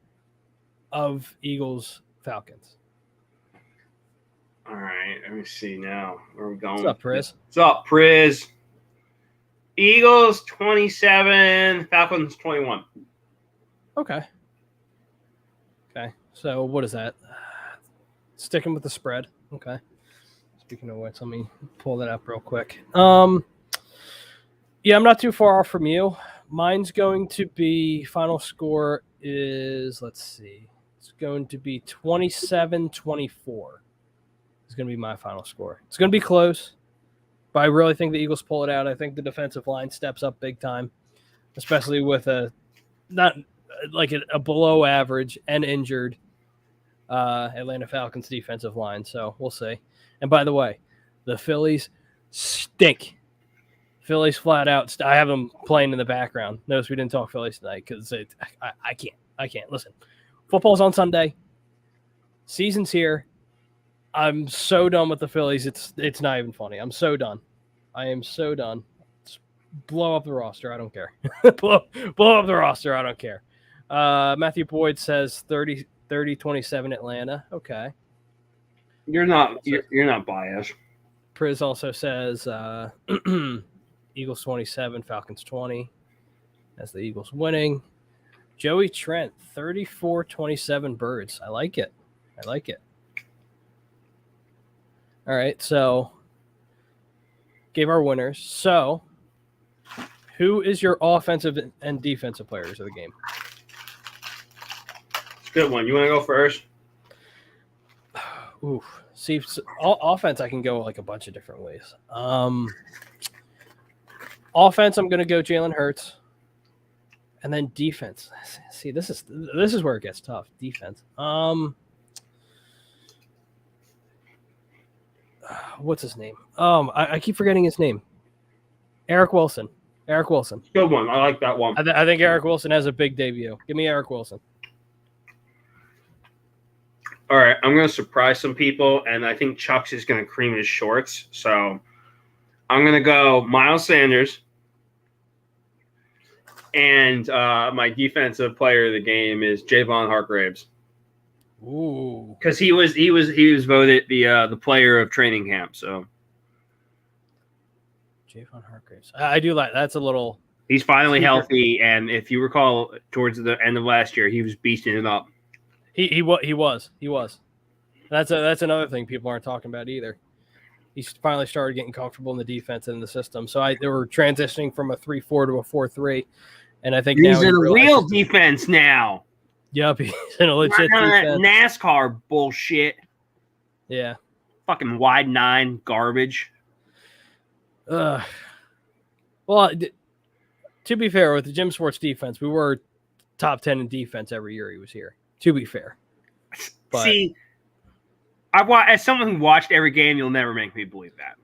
of Eagles Falcons? All right, let me see now. Where are we going? What's up, Priz? What's up, Priz? Eagles 27, Falcons 21. Okay. So what is that? Sticking with the spread. Okay. Speaking of which, let me pull that up real quick. Yeah, I'm not too far off from you. Mine's going to be final score is, let's see. It's going to be 27-24. is going to be my final score. It's going to be close, but I really think the Eagles pull it out. I think the defensive line steps up big time, especially with a below average and injured Atlanta Falcons defensive line. So we'll see. And by the way, the Phillies stink. Phillies flat out. I have them playing in the background. Notice we didn't talk Phillies tonight because I can't. I can't. Listen, football's on Sunday. Season's here. I'm so done with the Phillies. It's not even funny. I'm so done. I am so done. Just blow up the roster. I don't care. blow up the roster. I don't care. Matthew Boyd says 30-27 Atlanta. Okay. You're not biased. Priz also says Eagles 27, Falcons 20. That's the Eagles winning. Joey Trent, 34-27 Birds. I like it. All right, so gave our winners. So who is your offensive and defensive players of the game? It's a good one. You want to go first? Ooh, see, offense I can go like a bunch of different ways. Offense, I'm going to go Jalen Hurts. And then defense. See, this is where it gets tough. Defense. What's his name? I keep forgetting his name. Eric Wilson. Good one. I like that one. I think Eric Wilson has a big debut. Give me Eric Wilson. All right, I'm going to surprise some people, and I think Chuck's is going to cream his shorts. So I'm going to go Miles Sanders. And my defensive player of the game is Javon Hargraves. Ooh, because he was voted the player of training camp. So Javon Hargraves, I do like that's a little. He's finally healthy, and if you recall, towards the end of last year, he was beasting it up. He was. That's another thing people aren't talking about either. He finally started getting comfortable in the defense and in the system. So they were transitioning from a 3-4 to a 4-3, and I think he's now in a real defense now. Yep, he's in a legit defense. NASCAR bullshit. Yeah, fucking wide 9 garbage. Well, to be fair, with the Jim Schwartz defense, we were top 10 in defense every year he was here. To be fair, but, see, as someone who watched every game, you'll never make me believe that.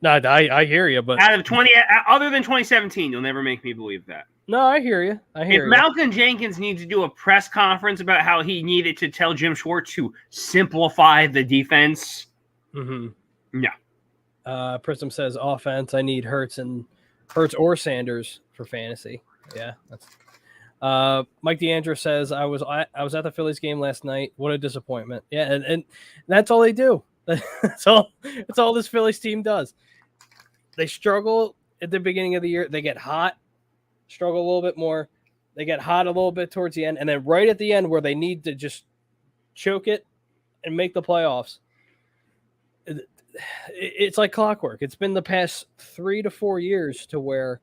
No, I hear you, but out of 20, other than 2017, you'll never make me believe that. No, I hear you. If Malcolm Jenkins needs to do a press conference about how he needed to tell Jim Schwartz to simplify the defense, no. Prism says offense. I need Hurts or Sanders for fantasy. Yeah, that's. Mike DeAndre says I was at the Phillies game last night. What a disappointment. Yeah, and that's all they do. That's all this Phillies team does. They struggle at the beginning of the year. They get hot, struggle a little bit more. They get hot a little bit towards the end, and then right at the end where they need to just choke it and make the playoffs. It's like clockwork. It's been the past 3 to 4 years to where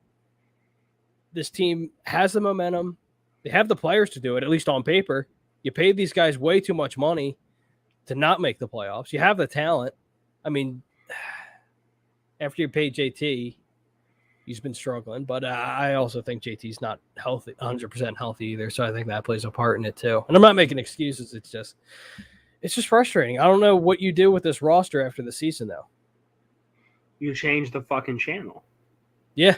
this team has the momentum. They have the players to do it, at least on paper. You paid these guys way too much money to not make the playoffs. You have the talent. I mean, after you paid JT, he's been struggling. But I also think JT's not healthy, 100% healthy either. So I think that plays a part in it too. And I'm not making excuses. It's just frustrating. I don't know what you do with this roster after the season, though. You change the fucking channel. Yeah.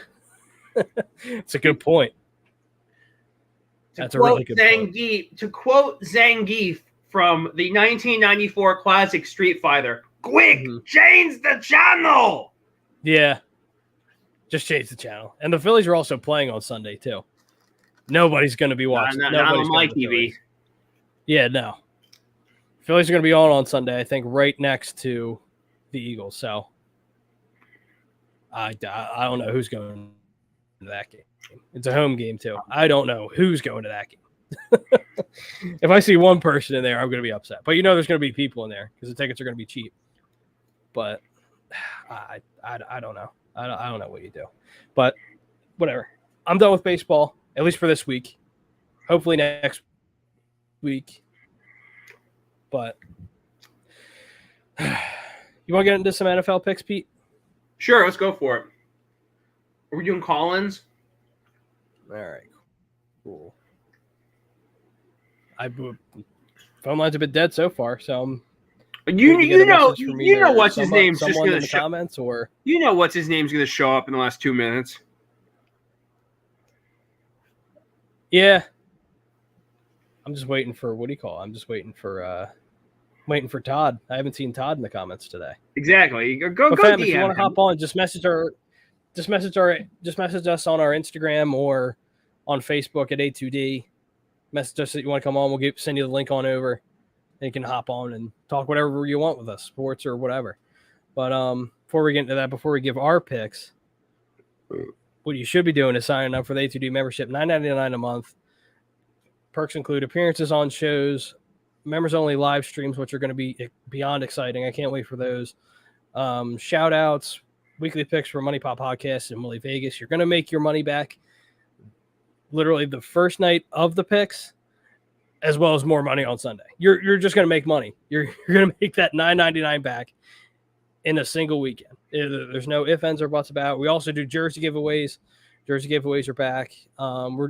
It's a good point. That's a really good point. To quote Zangief from the 1994 classic Street Fighter, quick, change the channel! Yeah. Just change the channel. And the Phillies are also playing on Sunday, too. Nobody's going to be watching. Not on my TV. Yeah, no. Phillies are going to be on Sunday, I think, right next to the Eagles. So I don't know who's going to that game. It's a home game, too. I don't know who's going to that game. If I see one person in there, I'm going to be upset. But there's going to be people in there because the tickets are going to be cheap. But I don't know. I don't know what you do. But whatever. I'm done with baseball, at least for this week. Hopefully next week. But You want to get into some NFL picks, Pete? Sure, let's go for it. Are we doing call-ins? All right, cool. Phone lines have been dead so far, so you know what's his name's just someone going in to the comments, or you know what's his name's going to show up in the last 2 minutes. yeah. I'm just waiting for I'm just waiting for Todd. I haven't seen Todd in the comments today. Exactly. Go fam, DM if you want to him. hop on, just message us on our Instagram or on Facebook at A2D. Message us that you want to come on. We'll send you the link on over. And you can hop on and talk whatever you want with us, sports or whatever. But before we get into that, before we give our picks, what you should be doing is signing up for the A2D membership, $9.99 a month. Perks include appearances on shows, members-only live streams, which are going to be beyond exciting. I can't wait for those. Shout-outs, weekly picks for Money Pop Podcast and Willie Vegas. You're going to make your money back literally the first night of the picks, as well as more money on Sunday. You're just going to make money. You're going to make that $9.99 back in a single weekend. There's no ifs, ands, or buts about it. We also do jersey giveaways. Jersey giveaways are back.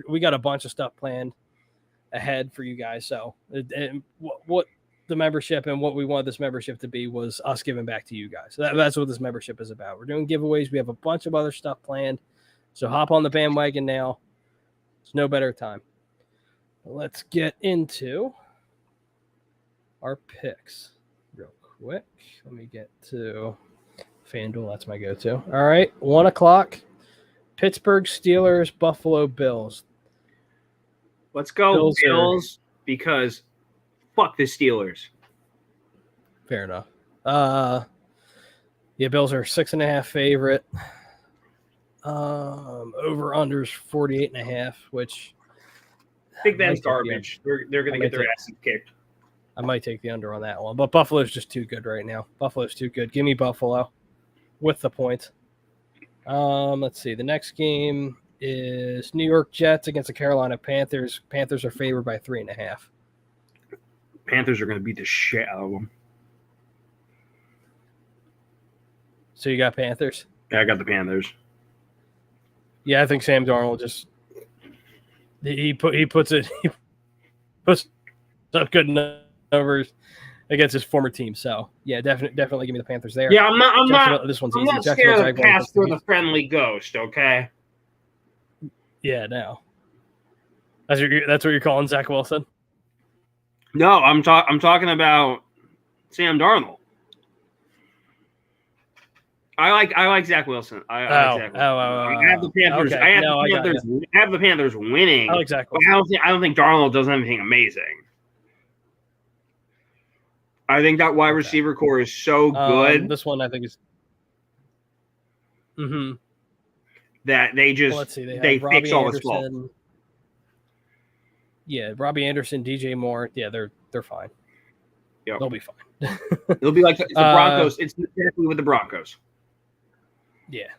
We got a bunch of stuff planned ahead for you guys. So what the membership and what we wanted this membership to be was us giving back to you guys. That's what this membership is about. We're doing giveaways. We have a bunch of other stuff planned. So hop on the bandwagon now. It's no better time. Let's get into our picks real quick. Let me get to FanDuel. That's my go-to. All right, 1 o'clock. Pittsburgh Steelers, Buffalo Bills. Let's go Bills because fuck the Steelers. Fair enough. Bills are 6.5 favorite. Over unders 48.5, which Big Ben's garbage. They're going to get their asses kicked. I might take the under on that one, but Buffalo's just too good right now. Buffalo's too good. Give me Buffalo with the points. Let's see. The next game is New York Jets against the Carolina Panthers. Panthers are favored by 3.5. Panthers are going to beat the shit out of them. So you got Panthers? Yeah, I got the Panthers. Yeah, I think Sam Darnold just he puts up good numbers against his former team. So yeah, definitely give me the Panthers there. Yeah, I'm not. This one's I'm easy. not scared to pass for the friendly ghost. Okay. Yeah, no. That's what you're calling Zach Wilson. No, I'm talking about Sam Darnold. I like Zach Wilson. I like Zach Wilson. I have the Panthers. Okay. I have the Panthers winning. I like Zach Wilson. I don't think Darnold does anything amazing. I think that wide receiver core is so good. This one I think is. That they just they fix all the fault. Yeah, Robbie Anderson, DJ Moore. Yeah, they're fine. Yep. They'll be fine. It'll be like the Broncos. It's exactly with the Broncos. Yeah.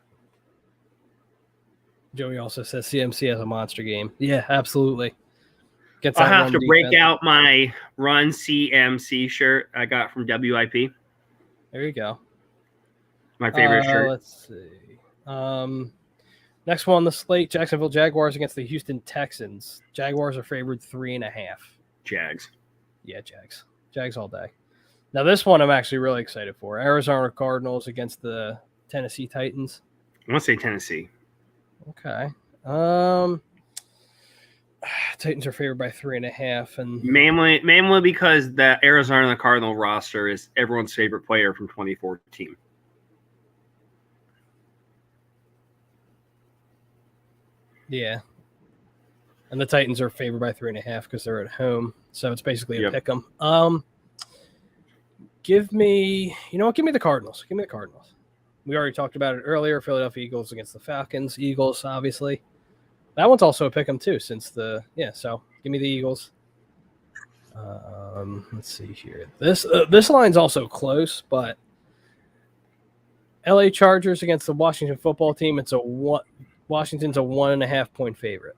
Joey also says CMC has a monster game. Yeah, absolutely. I'll have to break out my Run CMC shirt I got from WIP. There you go. My favorite shirt. Let's see. Next one on the slate, Jacksonville Jaguars against the Houston Texans. Jaguars are favored 3.5. Jags. Yeah, Jags. Jags all day. Now this one I'm actually really excited for. Arizona Cardinals against the Tennessee Titans. I want to say Tennessee. Okay. Titans are favored by 3.5, and mainly because the Arizona Cardinal roster is everyone's favorite player from 2014. Yeah. And the Titans are favored by 3.5 because they're at home. So it's basically a pick 'em. Give me the Cardinals. Give me the Cardinals. We already talked about it earlier. Philadelphia Eagles against the Falcons. Eagles, obviously. That one's also a pick 'em too, so give me the Eagles. Let's see here. This line's also close, but LA Chargers against the Washington football team. Washington's a 1.5 point favorite.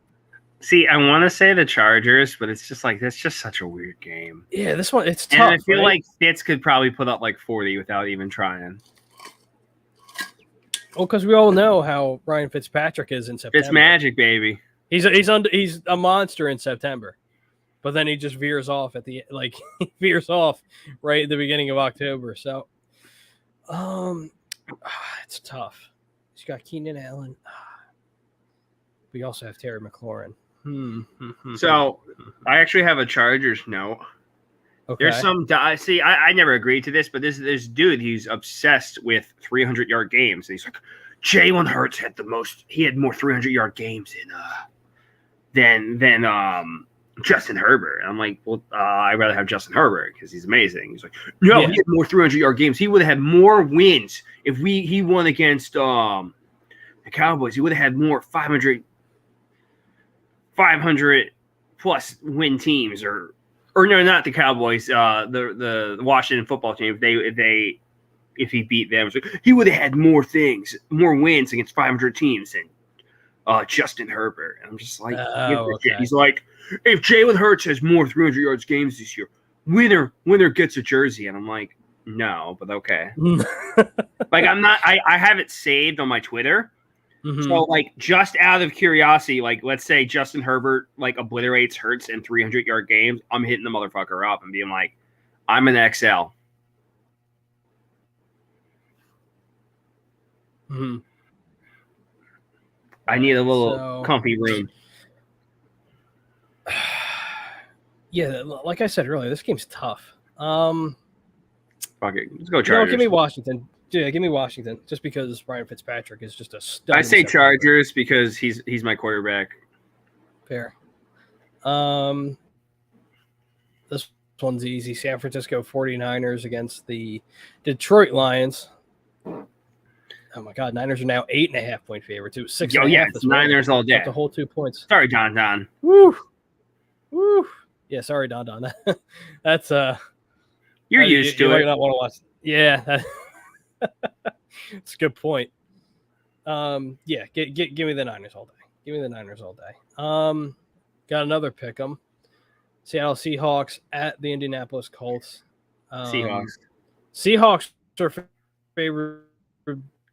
See, I want to say the Chargers, but it's just like that's just such a weird game. Yeah, this one it's tough. And I feel right? like Fitz could probably put up like 40 without even trying. Well, because we all know how Ryan Fitzpatrick is in September. It's magic, baby. He's a monster in September, but then he just veers off at the he veers off right at the beginning of October. So, it's tough. He's got Keenan Allen. We also have Terry McLaurin. So I actually have a Chargers note. Okay. There's some see. I never agreed to this, but this dude, he's obsessed with 300-yard games. And he's like, Jalen Hurts had the most. He had more 300-yard games than Justin Herbert. And I'm like, well, I'd rather have Justin Herbert because he's amazing. He's like, no, he had more 300-yard games. He would have had more wins if he won against the Cowboys. He would have had more 500 plus win teams or no, not the Cowboys, the Washington football team. If he beat them, so he would have had more wins against 500 teams than Justin Herbert. And I'm just like, okay. He's like, if Jalen Hurts has more 300 yards games this year, winner gets a jersey. And I'm like, no, but okay. Like I'm not. I have it saved on my Twitter. Mm-hmm. So, like, just out of curiosity, like, let's say Justin Herbert, like, obliterates Hurts in 300-yard games, I'm hitting the motherfucker up and being like, I'm an XL. Mm-hmm. I need a little comfy room. Yeah, like I said earlier, this game's tough. Fuck it. Let's go Chargers. No, give me Washington. Yeah, give me Washington, just because Ryan Fitzpatrick is just a stud. I say Chargers because he's my quarterback. Fair. This one's easy. San Francisco 49ers against the Detroit Lions. Oh my God, Niners are now 8.5-point favorites. It was 6.5. Yeah, it's Niners all day. The whole 2 points. Sorry, Don. Woo. Yeah, sorry, Don. That's You're used to it. You might not want to watch. Yeah. That's a good point. Yeah, give me the Niners all day. Give me the Niners all day. Got another pick 'em. Seattle Seahawks at the Indianapolis Colts. Seahawks are favored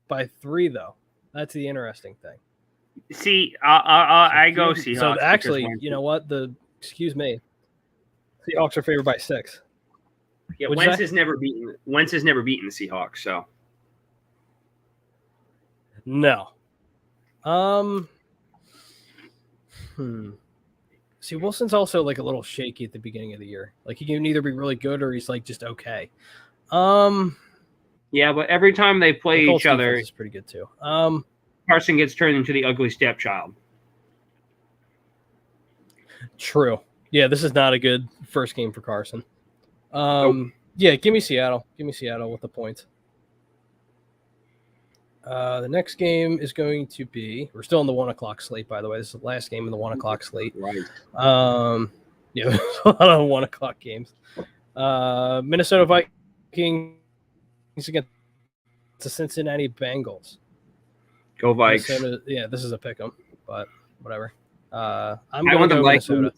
by 3 though. That's the interesting thing. See, I go Seahawks. So actually, you know what? Excuse me. Seahawks are favored by 6. Yeah, Wentz has never beaten the Seahawks, so. No. See, Wilson's also like a little shaky at the beginning of the year. Like he can either be really good or he's like just okay. Yeah, but every time they play each other, is pretty good too. Carson gets turned into the ugly stepchild. True. Yeah, this is not a good first game for Carson. Nope. Yeah, give me Seattle. Give me Seattle with the points. The next game is going to be. We're still in the 1 o'clock slate, by the way. This is the last game in the 1 o'clock slate. Right. Yeah, there's a lot of 1 o'clock games. Minnesota Vikings against the Cincinnati Bengals. Go Vikes. Yeah, this is a pick 'em, but whatever. I want the Vikings.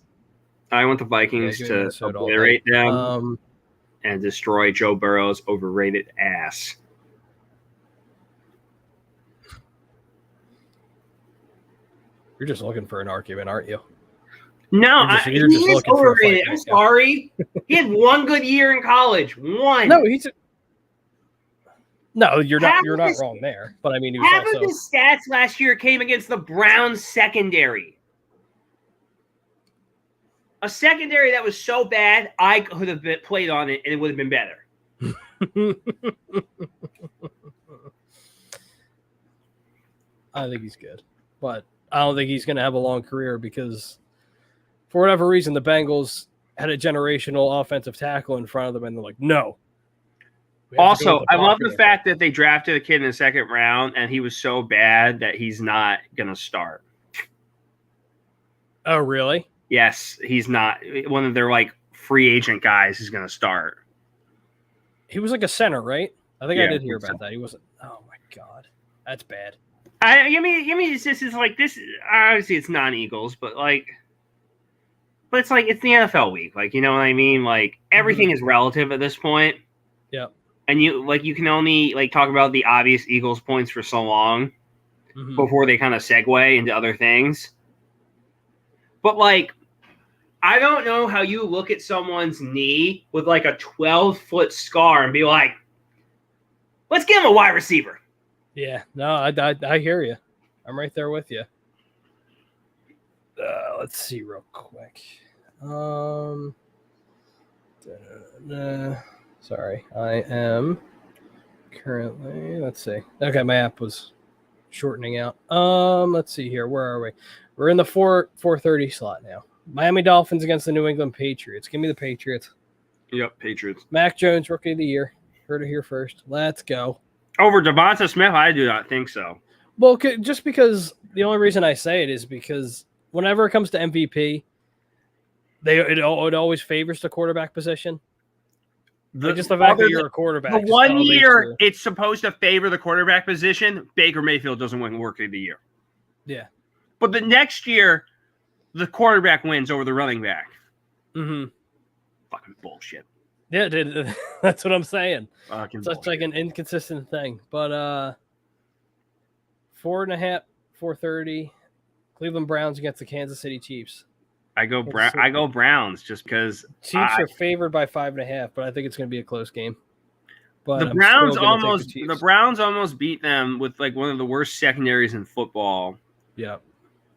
I want the Vikings to obliterate them and destroy Joe Burrow's overrated ass. You're just looking for an argument, aren't you? No, you're just he is overrated. I'm sorry. He had one good year in college. One. No, you're not wrong there. But I mean, half of his stats last year came against the Browns secondary. A secondary that was so bad, I could have played on it, and it would have been better. I think he's good, but I don't think he's going to have a long career because, for whatever reason, the Bengals had a generational offensive tackle in front of them, and they're like, no. Also, I love the fact that they drafted a kid in the second round, and he was so bad that he's not going to start. Oh, really? Yes, he's not. One of their, free agent guys is going to start. He was like a center, right? I think I did hear about that. He wasn't. Oh, my God. That's bad. I mean, this is like this. Obviously, it's non-Eagles, but But it's like it's the NFL week. Like, you know what I mean? Like everything is relative at this point. Yeah. And you can only like talk about the obvious Eagles points for so long before they kind of segue into other things. But like, I don't know how you look at someone's knee with like a 12-foot scar and be like, let's give him a wide receiver. Yeah, no, I hear you. I'm right there with you. Let's see real quick. Sorry, I am currently. Let's see. Okay, my app was shortening out. Let's see here. Where are we? We're in the 4:30 slot now. Miami Dolphins against the New England Patriots. Give me the Patriots. Yep, Patriots. Mac Jones, Rookie of the Year. Heard it here first. Let's go. Over Devonta Smith, I do not think so. Well, just because the only reason I say it is because whenever it comes to MVP, it always favors the quarterback position. Just the fact that you're a quarterback. The 1 year it's supposed to favor the quarterback position, Baker Mayfield doesn't win Rookie of the Year. Yeah. But the next year, the quarterback wins over the running back. Mm-hmm. Fucking bullshit. Yeah, dude, that's what I'm saying. Fucking Such like an inconsistent thing. But 4.5, 4:30, Cleveland Browns against the Kansas City Chiefs. I go Browns just because Chiefs are favored by 5.5, but I think it's going to be a close game. But the Browns almost beat them with like one of the worst secondaries in football. Yeah.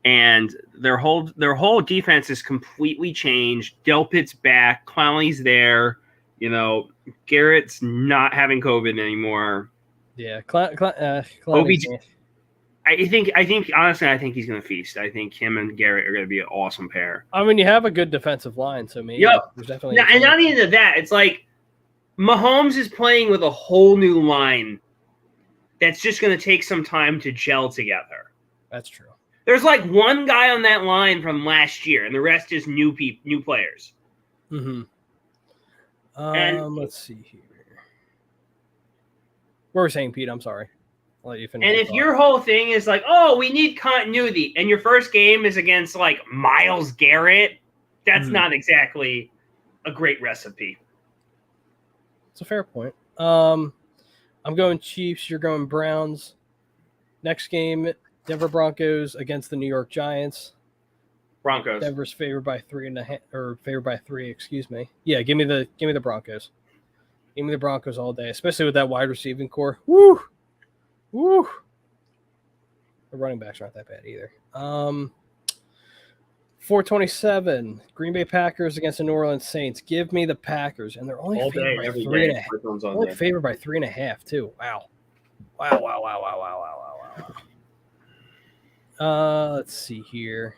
And their whole defense is completely changed. Delpit's back, Clowney's there. You know, Garrett's not having COVID anymore. Yeah, OBJ. I think honestly, I think he's going to feast. I think him and Garrett are going to be an awesome pair. I mean, you have a good defensive line, so maybe there's definitely. And not even that. It's like Mahomes is playing with a whole new line that's just going to take some time to gel together. That's true. There's like one guy on that line from last year, and the rest is new players. Mm-hmm. Let's see here. What were we saying, Pete? I'm sorry. I'll let you finish. And if your whole thing is like, oh, we need continuity, and your first game is against like Myles Garrett, that's not exactly a great recipe. It's a fair point. I'm going Chiefs. You're going Browns. Next game, Denver Broncos against the New York Giants. Broncos. Denver's favored by 3.5, or favored by 3. Excuse me. Yeah, give me the Broncos. Give me the Broncos all day, especially with that wide receiving core. Woo. The running backs aren't that bad either. 4:27. Green Bay Packers against the New Orleans Saints. Give me the Packers, and they're only favored by 3.5. Only favored by 3.5 too. Wow. Let's see here.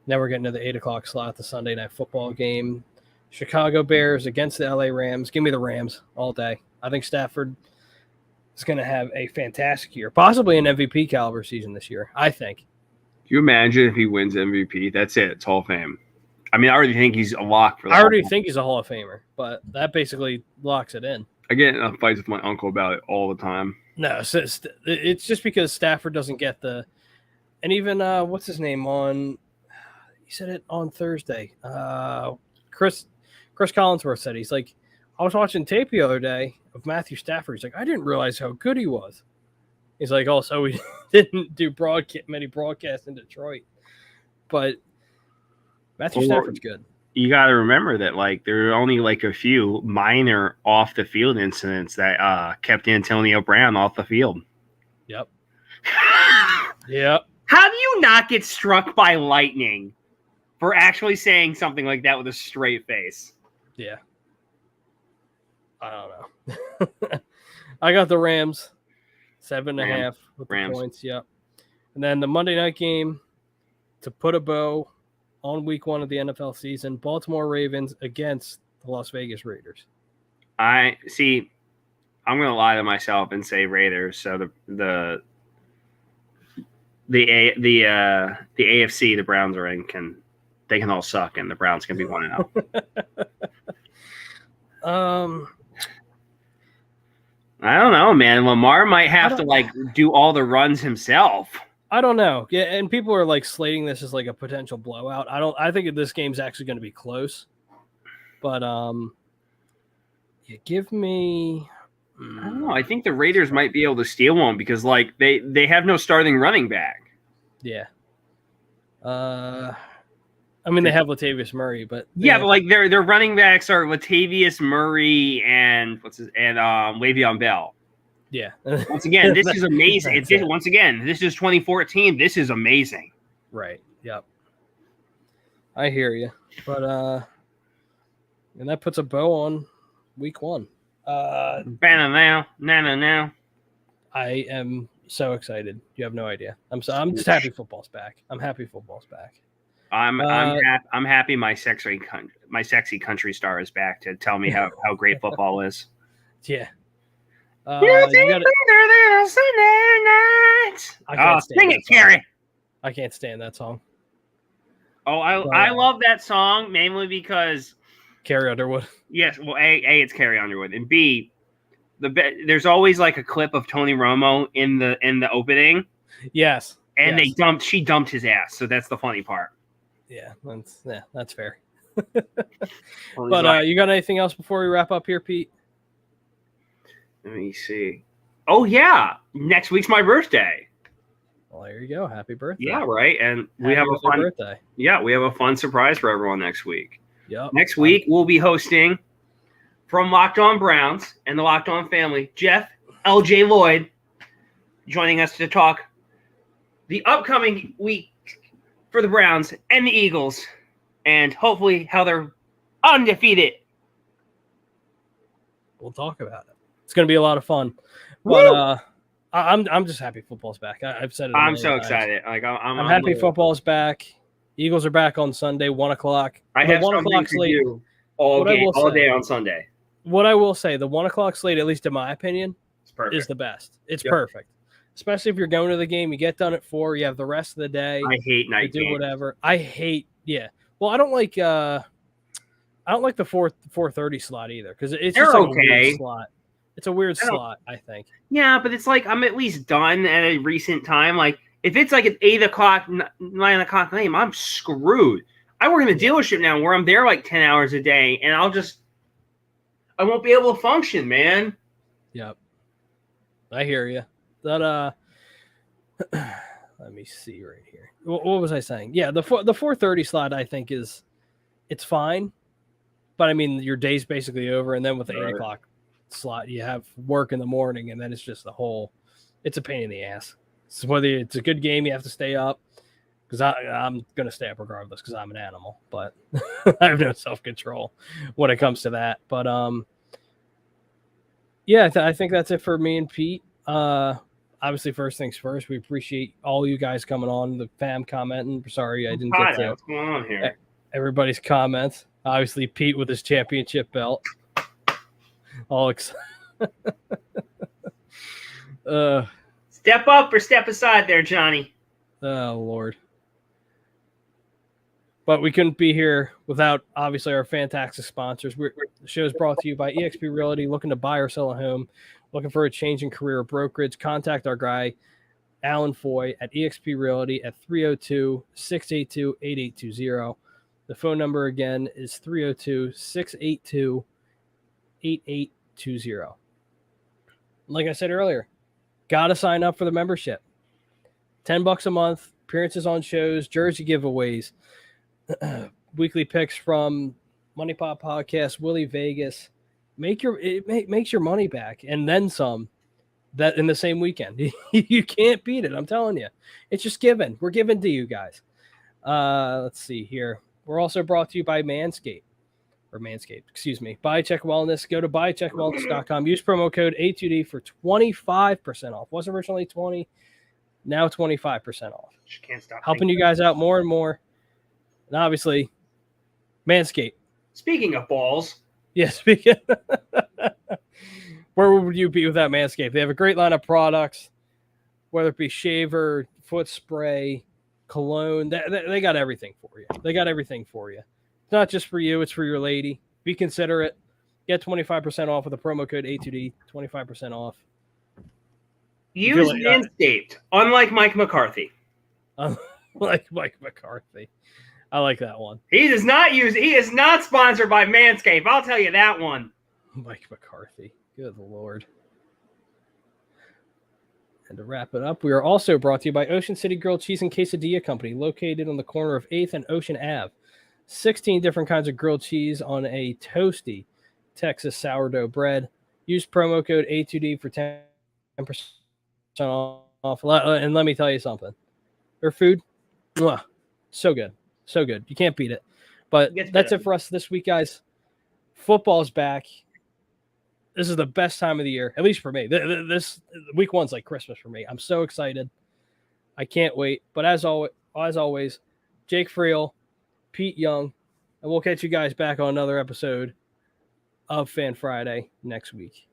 Now we're getting to the 8:00 slot, the Sunday night football game. Chicago Bears against the LA Rams. Give me the Rams all day. I think Stafford is going to have a fantastic year, possibly an MVP caliber season this year, I think. Can you imagine if he wins MVP? That's it. It's Hall of Fame. I mean, I already think he's a lock for that. I already think he's a Hall of Famer, but that basically locks it in. I get in fights with my uncle about it all the time. No, it's just because Stafford doesn't get the – and even what's his name on – he said it on Thursday. Chris Collinsworth said, he's like, I was watching tape the other day of Matthew Stafford. He's like, I didn't realize how good he was. He's like, also, we didn't do many broadcasts in Detroit. But Matthew Stafford's good. You got to remember that, like, there are only, like, a few minor off-the-field incidents that kept Antonio Brown off the field. Yep. Yep. How do you not get struck by lightning for actually saying something like that with a straight face? Yeah. I don't know. I got the Rams. 7.5 with the points. Yep. And then the Monday night game to put a bow on week 1 of the NFL season, Baltimore Ravens against the Las Vegas Raiders. I'm going to lie to myself and say Raiders. So the AFC the Browns are in they can all suck and the Browns can be 1-0. I don't know, man. Lamar might have to like do all the runs himself. I don't know. Yeah, and people are like slating this as like a potential blowout. I think this game's actually going to be close. But give me. I don't know. I think the Raiders might be able to steal one because like they have no starting running back. Yeah. I mean, they have Latavius Murray, but but like their running backs are Latavius Murray and Le'Veon Bell. Yeah. Once again, this is amazing. Once again, this is 2014. This is amazing. Right. Yep. I hear you, but and that puts a bow on week 1. Now. I am so excited. You have no idea. I'm just happy football's back. I'm happy football's back. I'm happy my sexy country star is back to tell me how great football is. Yeah. Sunday night. I can't sing it, Carrie. I can't stand that song. Oh, I love that song mainly because Carrie Underwood. Yes, well, A, it's Carrie Underwood, and B, there's always like a clip of Tony Romo in the opening. Yes. And she dumped his ass, so that's the funny part. Yeah, that's fair. But you got anything else before we wrap up here, Pete? Let me see. Oh yeah, next week's my birthday. Well, there you go. Happy birthday. Yeah, right. And we have a fun birthday. Yeah, we have a fun surprise for everyone next week. Yep. Next week we'll be hosting from Locked On Browns and the Locked On family, Jeff LJ Lloyd, joining us to talk the upcoming week for the Browns and the Eagles, and hopefully how they're undefeated. We'll talk about it. It's going to be a lot of fun. But I'm just happy football's back. I've said it. I'm so excited. Like I'm happy football's back. Eagles are back on Sunday, 1:00. I have 1:00 slate all day on Sunday. What I will say, the 1:00 slate, at least in my opinion, is the best. It's perfect. Especially if you're going to the game, you get done at 4, you have the rest of the day. I hate night games. Do whatever. Well, I don't like the 4:30 slot either because it's just like a weird slot. It's a weird slot, I think. Yeah, but it's like I'm at least done at a recent time. Like if it's like at 8:00, 9:00 game, I'm screwed. I work in the dealership now where I'm there like 10 hours a day, and I won't be able to function, man. Yep. I hear you. That let me see right here. What was I saying? Yeah, the 4:30 slot I think it's fine, but I mean your day's basically over, and then with the 8:00 slot you have work in the morning, and then it's just it's a pain in the ass. So whether it's a good game, you have to stay up because I'm gonna stay up regardless because I'm an animal, but I have no self-control when it comes to that. But yeah, I think that's it for me and Pete. Obviously, first things first, we appreciate all you guys coming on, the fam commenting. Sorry, I didn't get to what's going on here. Everybody's comments. Obviously, Pete with his championship belt. All excited. Step up or step aside there, Johnny. Oh, Lord. But we couldn't be here without, obviously, our fantastic sponsors. The show is brought to you by eXp Realty. Looking to buy or sell a home, looking for a change in career or brokerage, contact our guy, Alan Foy, at eXp Realty at 302-682-8820. The phone number again is 302-682-8820. Like I said earlier, got to sign up for the membership. $10 a month, appearances on shows, jersey giveaways, weekly picks from Money Pop Podcast, Willie Vegas. It makes your money back and then some. That in the same weekend. You can't beat it. I'm telling you. It's just given. We're giving to you guys. Let's see here. We're also brought to you by Manscaped. BuyCheck Wellness. Go to buycheckwellness.com. Use promo code A2D for 25% off. Was originally 20, now 25% off. Can't stop helping you guys out more and more. And obviously, Manscaped. Speaking of balls. Yeah, where would you be without Manscaped? They have a great line of products, whether it be shaver, foot spray, cologne. They got everything for you. It's not just for you, it's for your lady. Be considerate. Get 25% off with the promo code A2D, 25% off. Use Manscaped, unlike Mike McCarthy. Like Mike McCarthy. I like that one. He is not sponsored by Manscaped. I'll tell you that one. Mike McCarthy. Good Lord. And to wrap it up, we are also brought to you by Ocean City Grilled Cheese and Quesadilla Company, located on the corner of 8th and Ocean Ave. 16 different kinds of grilled cheese on a toasty Texas sourdough bread. Use promo code A2D for 10% off. And let me tell you something. Their food, so good. So good. You can't beat it. But that's it for us this week, guys. Football's back. This is the best time of the year, at least for me. This week one's like Christmas for me. I'm so excited. I can't wait. But as always, Jake Friel, Pete Young, and we'll catch you guys back on another episode of Fan Friday next week.